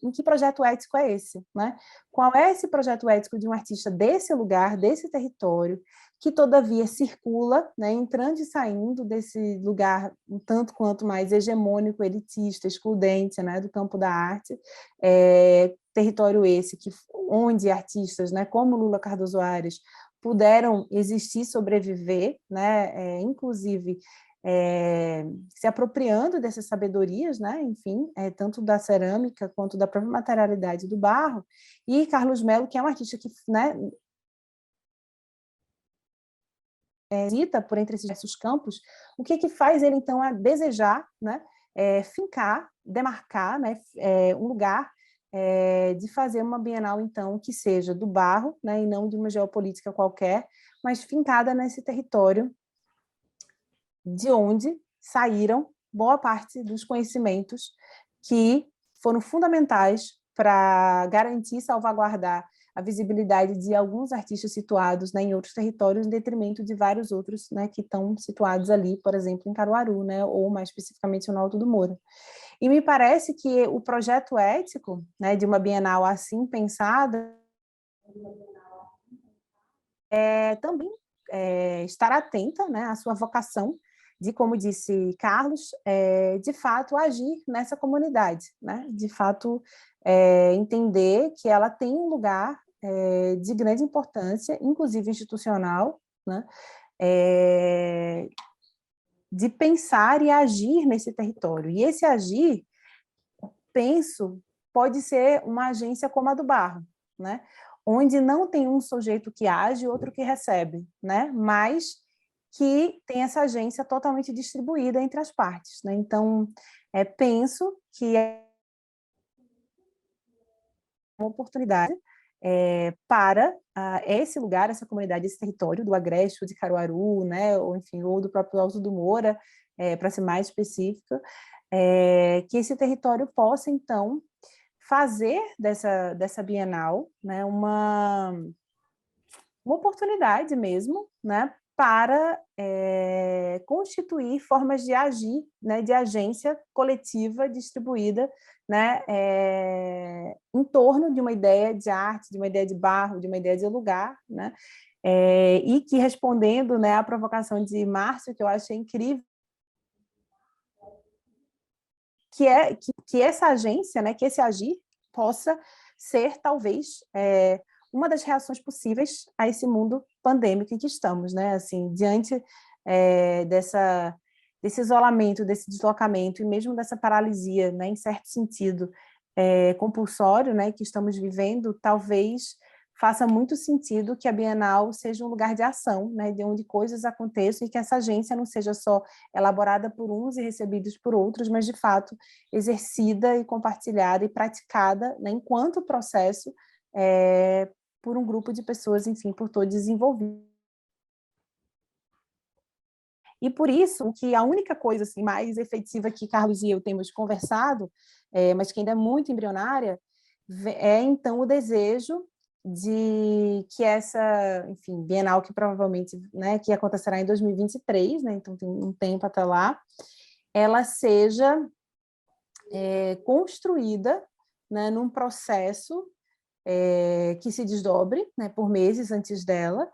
em que projeto ético é esse, né? Qual é esse projeto ético de um artista desse lugar, desse território, que todavia circula, né, entrando e saindo desse lugar um tanto quanto mais hegemônico, elitista, excludente, né, do campo da arte, território esse onde artistas, né, como Lula Cardoso Aires puderam existir, sobreviver, né, inclusive se apropriando dessas sabedorias, né, enfim, tanto da cerâmica quanto da própria materialidade do barro, e Carlos Melo, que é um artista que, né, visita por entre esses diversos campos, o que faz ele, então, a desejar, né, fincar, demarcar, né, um lugar de fazer uma Bienal, então, que seja do barro, né, e não de uma geopolítica qualquer, mas fincada nesse território de onde saíram boa parte dos conhecimentos que foram fundamentais para garantir e salvaguardar a visibilidade de alguns artistas situados, né, em outros territórios, em detrimento de vários outros, né, que estão situados ali, por exemplo, em Caruaru, né, ou mais especificamente no Alto do Moura. E me parece que o projeto ético, né, de uma Bienal assim pensada também estar atenta, né, à sua vocação de, como disse Carlos, de fato agir nessa comunidade, né, de fato entender que ela tem um lugar de grande importância, inclusive institucional, né, de pensar e agir nesse território. E esse agir, penso, pode ser uma agência como a do Barro, né? onde não tem um sujeito que age e outro que recebe, né? Mas que tem essa agência totalmente distribuída entre as partes, né? Então, penso que é uma oportunidade para esse lugar, essa comunidade, esse território do Agreste, ou de Caruaru, né? Ou, enfim, ou do próprio Alto do Moura, para ser mais específica, que esse território possa, então, fazer dessa Bienal, né, uma oportunidade mesmo, né, para constituir formas de agir, né, de agência coletiva distribuída, né, em torno de uma ideia de arte, de uma ideia de bairro, de uma ideia de lugar, né, e que, respondendo, né, à provocação de Márcio, que eu achei incrível, que essa agência, né, que esse agir possa ser, talvez, uma das reações possíveis a esse mundo pandêmico em que estamos, né? Assim, diante desse isolamento, desse deslocamento e mesmo dessa paralisia, né, em certo sentido, compulsório, né, que estamos vivendo, talvez faça muito sentido que a Bienal seja um lugar de ação, né, de onde coisas aconteçam e que essa agência não seja só elaborada por uns e recebidos por outros, mas, de fato, exercida e compartilhada e praticada, né, enquanto processo por um grupo de pessoas, enfim, por todos envolvidos. E por isso que a única coisa assim, mais efetiva que Carlos e eu temos conversado, mas que ainda é muito embrionária, então o desejo de que essa, enfim, Bienal que provavelmente, né, que acontecerá em 2023, né, então tem um tempo até lá, ela seja construída, né, num processo que se desdobre, né, por meses antes dela,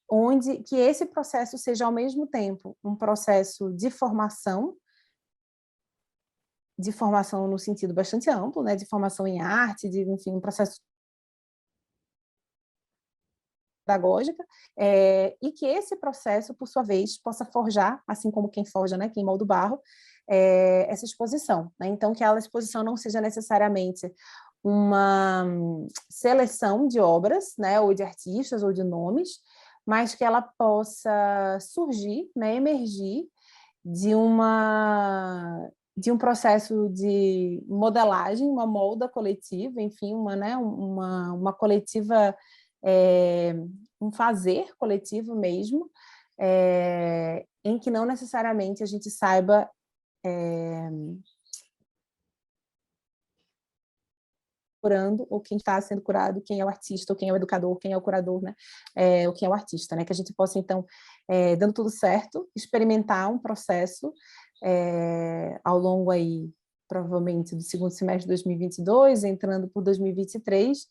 onde que esse processo seja, ao mesmo tempo, um processo de formação no sentido bastante amplo, né, de formação em arte, de, enfim, um processo pedagógica, e que esse processo, por sua vez, possa forjar, assim como quem forja, né, quem molda o barro, essa exposição, né? Então, que a exposição não seja necessariamente uma seleção de obras, né, ou de artistas, ou de nomes, mas que ela possa surgir, né, emergir de um processo de modelagem, uma molda coletiva, enfim, uma coletiva, um fazer coletivo mesmo, em que não necessariamente a gente saiba curando, ou quem está sendo curado, quem é o artista, ou quem é o educador, quem é o curador, né? Ou quem é o artista, né? Que a gente possa, então, dando tudo certo, experimentar um processo ao longo aí, provavelmente, do segundo semestre de 2022, entrando por 2023,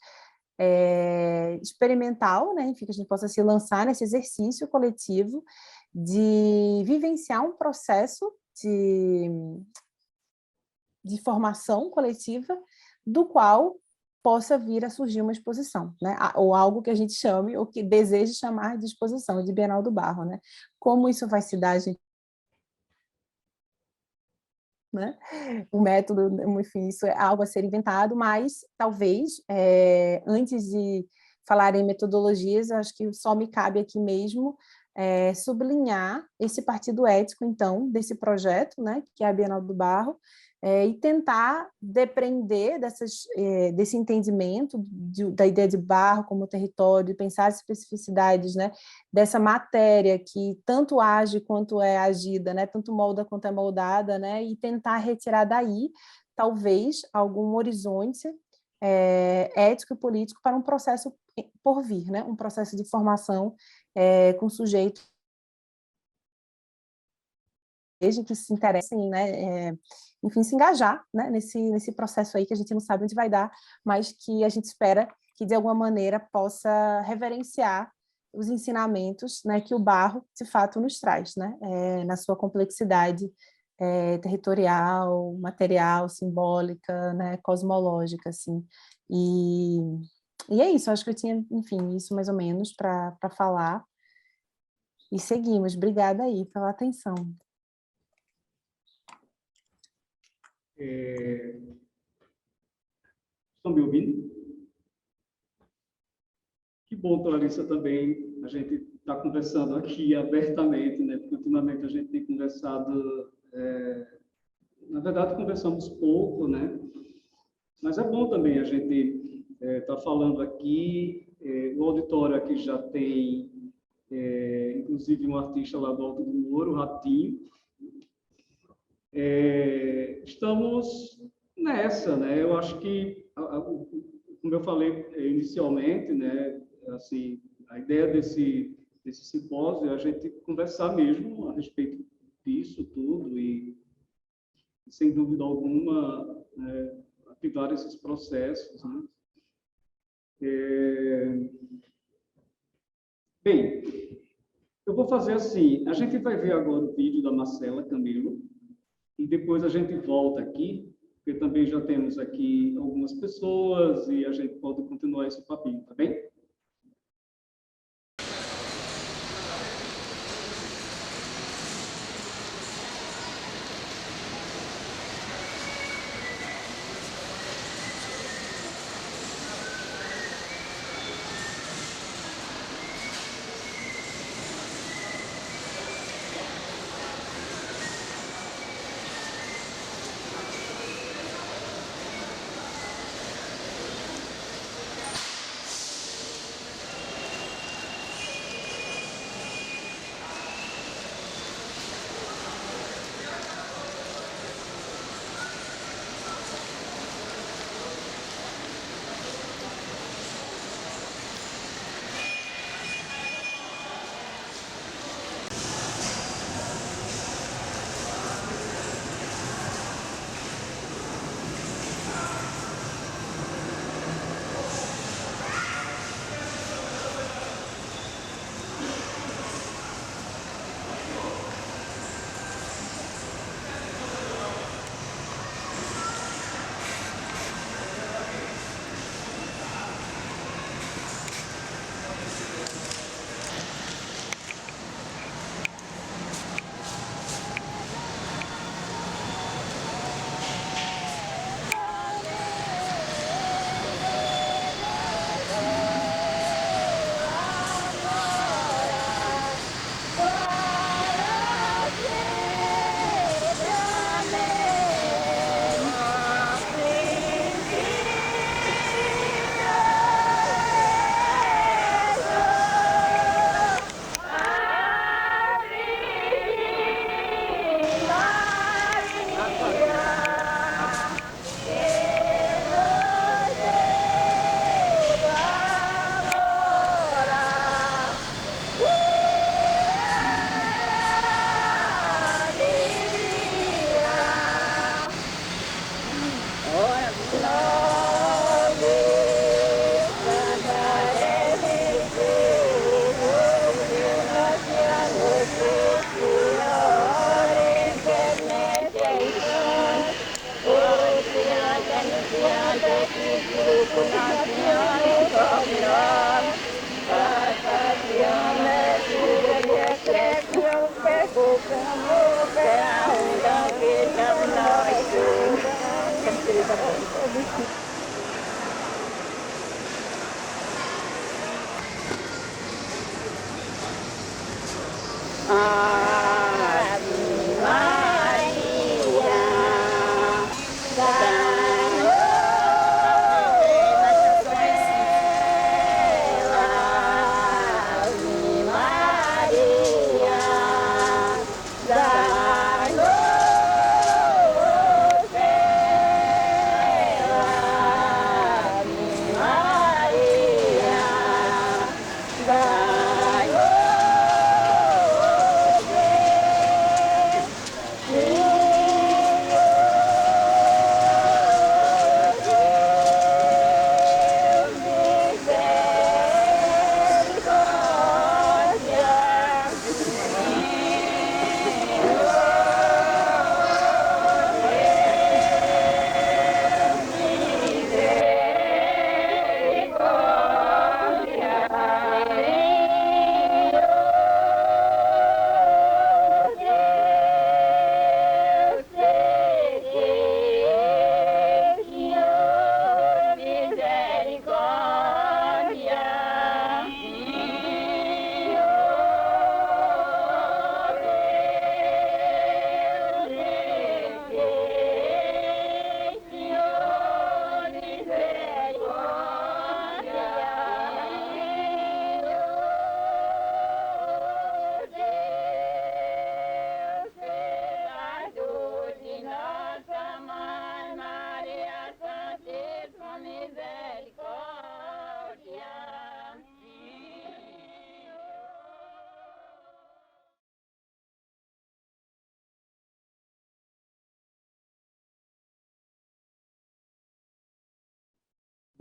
experimental, né? Enfim, que a gente possa se lançar nesse exercício coletivo de vivenciar um processo de formação coletiva, do qual possa vir a surgir uma exposição, né? Ou algo que a gente chame, ou que deseje chamar de exposição, de Bienal do Barro, né? Como isso vai se dar, a gente, né? O método, enfim, isso é algo a ser inventado, mas talvez, antes de falar em metodologias, acho que só me cabe aqui mesmo sublinhar esse partido ético, então, desse projeto, né, que é a Bienal do Barro, e tentar depreender desse entendimento da ideia de barro como território, pensar as especificidades, né, dessa matéria que tanto age quanto é agida, né, tanto molda quanto é moldada, né, e tentar retirar daí, talvez, algum horizonte ético e político para um processo por vir, né, um processo de formação com sujeitos que se interessem, né, enfim, se engajar, né, nesse processo aí que a gente não sabe onde vai dar, mas que a gente espera que, de alguma maneira, possa reverenciar os ensinamentos, né, que o barro, de fato, nos traz, né, na sua complexidade territorial, material, simbólica, né, cosmológica, assim. E é isso, acho que eu tinha, enfim, isso mais ou menos para falar. E seguimos. Obrigada aí pela atenção. Estão me ouvindo? Que bom, Clarissa, também a gente está conversando aqui abertamente, né? Porque ultimamente a gente tem conversado, na verdade conversamos pouco, né? Mas é bom também a gente estar falando aqui. O auditório aqui já tem, inclusive, um artista lá do Alto do Moro, o Ratinho. Estamos nessa, né? Eu acho que, como eu falei inicialmente, né? Assim, a ideia desse simpósio é a gente conversar mesmo a respeito disso tudo e, sem dúvida alguma, ativar esses processos, né? Bem, eu vou fazer assim, a gente vai ver agora o vídeo da Marcela Camilo e depois a gente volta aqui, porque também já temos aqui algumas pessoas e a gente pode continuar esse papinho, tá bem?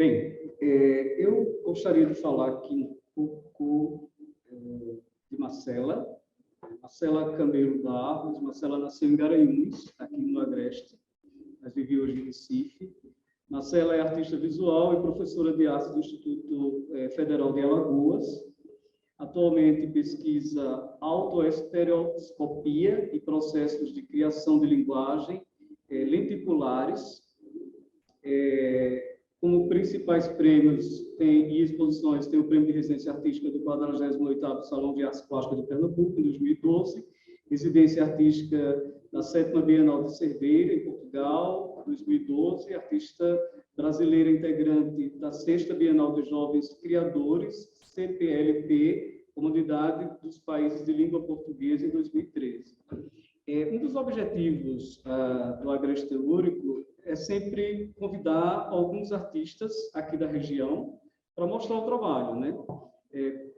Bem, eu gostaria de falar aqui um pouco de Marcela. Marcela Camelo Barros. Marcela nasceu em Garanhuns, aqui no Agreste, mas vive hoje em Recife. Marcela é artista visual e professora de arte do Instituto Federal de Alagoas. Atualmente pesquisa autoestereoscopia e processos de criação de linguagem lenticulares. Como principais prêmios e exposições, tem o Prêmio de Residência Artística do 48º Salão de Artes Plásticas de Pernambuco, em 2012, Residência Artística da 7ª Bienal de Cerveira, em Portugal, 2012, artista brasileira integrante da 6ª Bienal de Jovens Criadores, CPLP, Comunidade dos Países de Língua Portuguesa, em 2013. Um dos objetivos do Agreste Telúrico é sempre convidar alguns artistas aqui da região para mostrar o trabalho, né?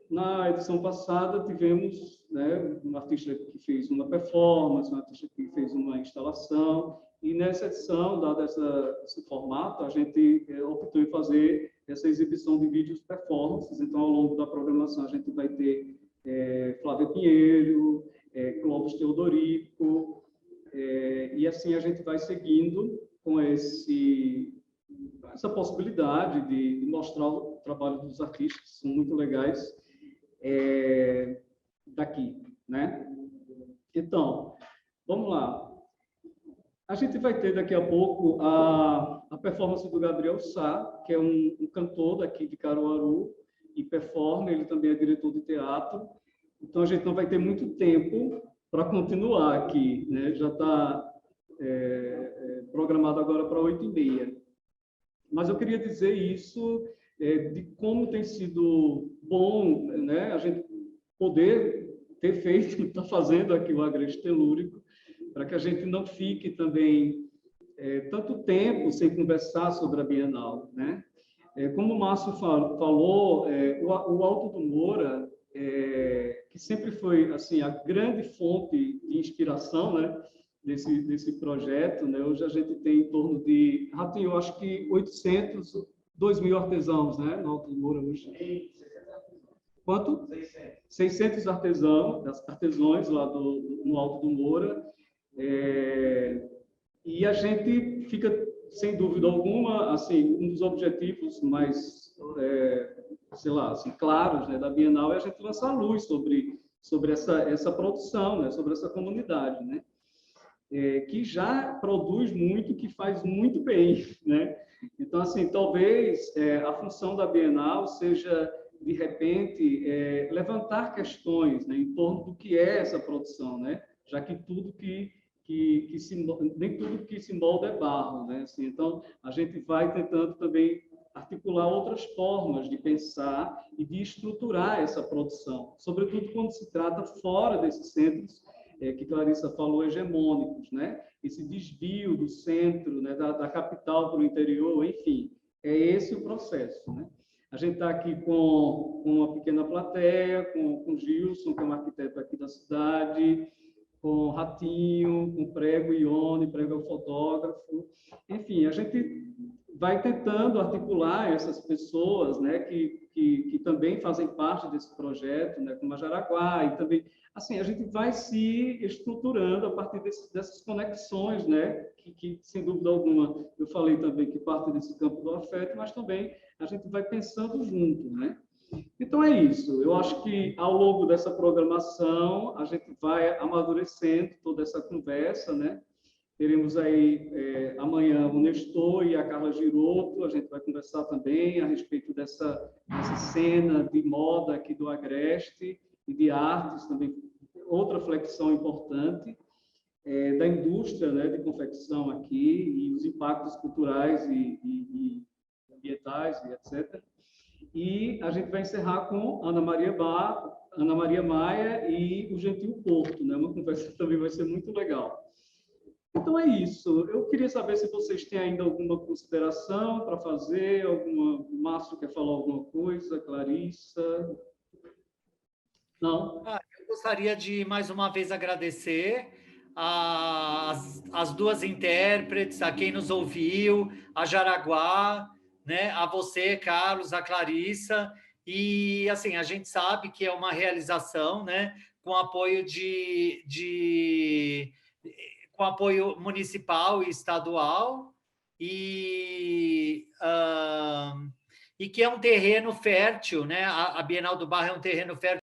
Na edição passada tivemos, né, um artista que fez uma performance, um artista que fez uma instalação, e nessa edição, dado esse formato, a gente optou em fazer essa exibição de vídeos performances. Então, ao longo da programação, a gente vai ter Flávia Pinheiro, Clóvis Teodorico, e assim a gente vai seguindo com essa possibilidade de mostrar o trabalho dos artistas, que são muito legais, daqui, né? Então, vamos lá. A gente vai ter daqui a pouco a performance do Gabriel Sá, que é um cantor daqui de Caruaru, e performer, ele também é diretor de teatro. Então, a gente não vai ter muito tempo para continuar aqui, né? Já está programado agora para 8h30. Mas eu queria dizer isso, de como tem sido bom, né, a gente poder ter feito, está fazendo aqui o Agreste Telúrico, para que a gente não fique também tanto tempo sem conversar sobre a Bienal, né? Como o Márcio falou, o Alto do Moura, que sempre foi assim a grande fonte de inspiração, né, desse projeto, né? Hoje a gente tem em torno de, eu acho que 2.000 artesãos, né, no Alto do Moura hoje. Quanto? 600 artesãos lá no Alto do Moura. E a gente fica, sem dúvida alguma, assim, um dos objetivos mais, sei lá, assim, claros, né, da Bienal é a gente lançar a luz sobre essa produção, né, sobre essa comunidade, né, que já produz muito, que faz muito bem, né? Então, assim, talvez a função da Bienal seja, de repente, levantar questões, né, em torno do que é essa produção, né? Já que tudo nem tudo que se molda é barro, né? Assim, então, a gente vai tentando também articular outras formas de pensar e de estruturar essa produção, sobretudo quando se trata fora desses centros que Clarissa falou, hegemônicos, né? Esse desvio do centro, né, da capital para o interior, enfim, é esse o processo, né? A gente está aqui com uma pequena plateia, com Gilson, que é um arquiteto aqui da cidade, com Ratinho, com Prego Ione, Prego é o fotógrafo. Enfim, a gente vai tentando articular essas pessoas, né, que também fazem parte desse projeto, né, como a Jaraguá, e também, assim, a gente vai se estruturando a partir dessas conexões, né, que, sem dúvida alguma, eu falei também que parte desse campo do afeto, mas também a gente vai pensando junto, né? Então, é isso. Eu acho que, ao longo dessa programação, a gente vai amadurecendo toda essa conversa, né? Teremos aí, amanhã, o Nestor e a Carla Giroto. A gente vai conversar também a respeito dessa cena de moda aqui do Agreste e de artes também. Outra flexão importante da indústria, né, de confecção aqui e os impactos culturais e ambientais e etc. E a gente vai encerrar com Ana Maria Maia e o Gentil Porto, né? Uma conversa que também vai ser muito legal. Então é isso. Eu queria saber se vocês têm ainda alguma consideração para fazer, Márcio quer falar alguma coisa, Clarissa? Não? Eu gostaria de, mais uma vez, agradecer as duas intérpretes, a quem nos ouviu, a Jaraguá, né, a você, Carlos, a Clarissa, e assim, a gente sabe que é uma realização, né, com apoio com apoio municipal e estadual, e que é um terreno fértil, né? A Bienal do Barro é um terreno fértil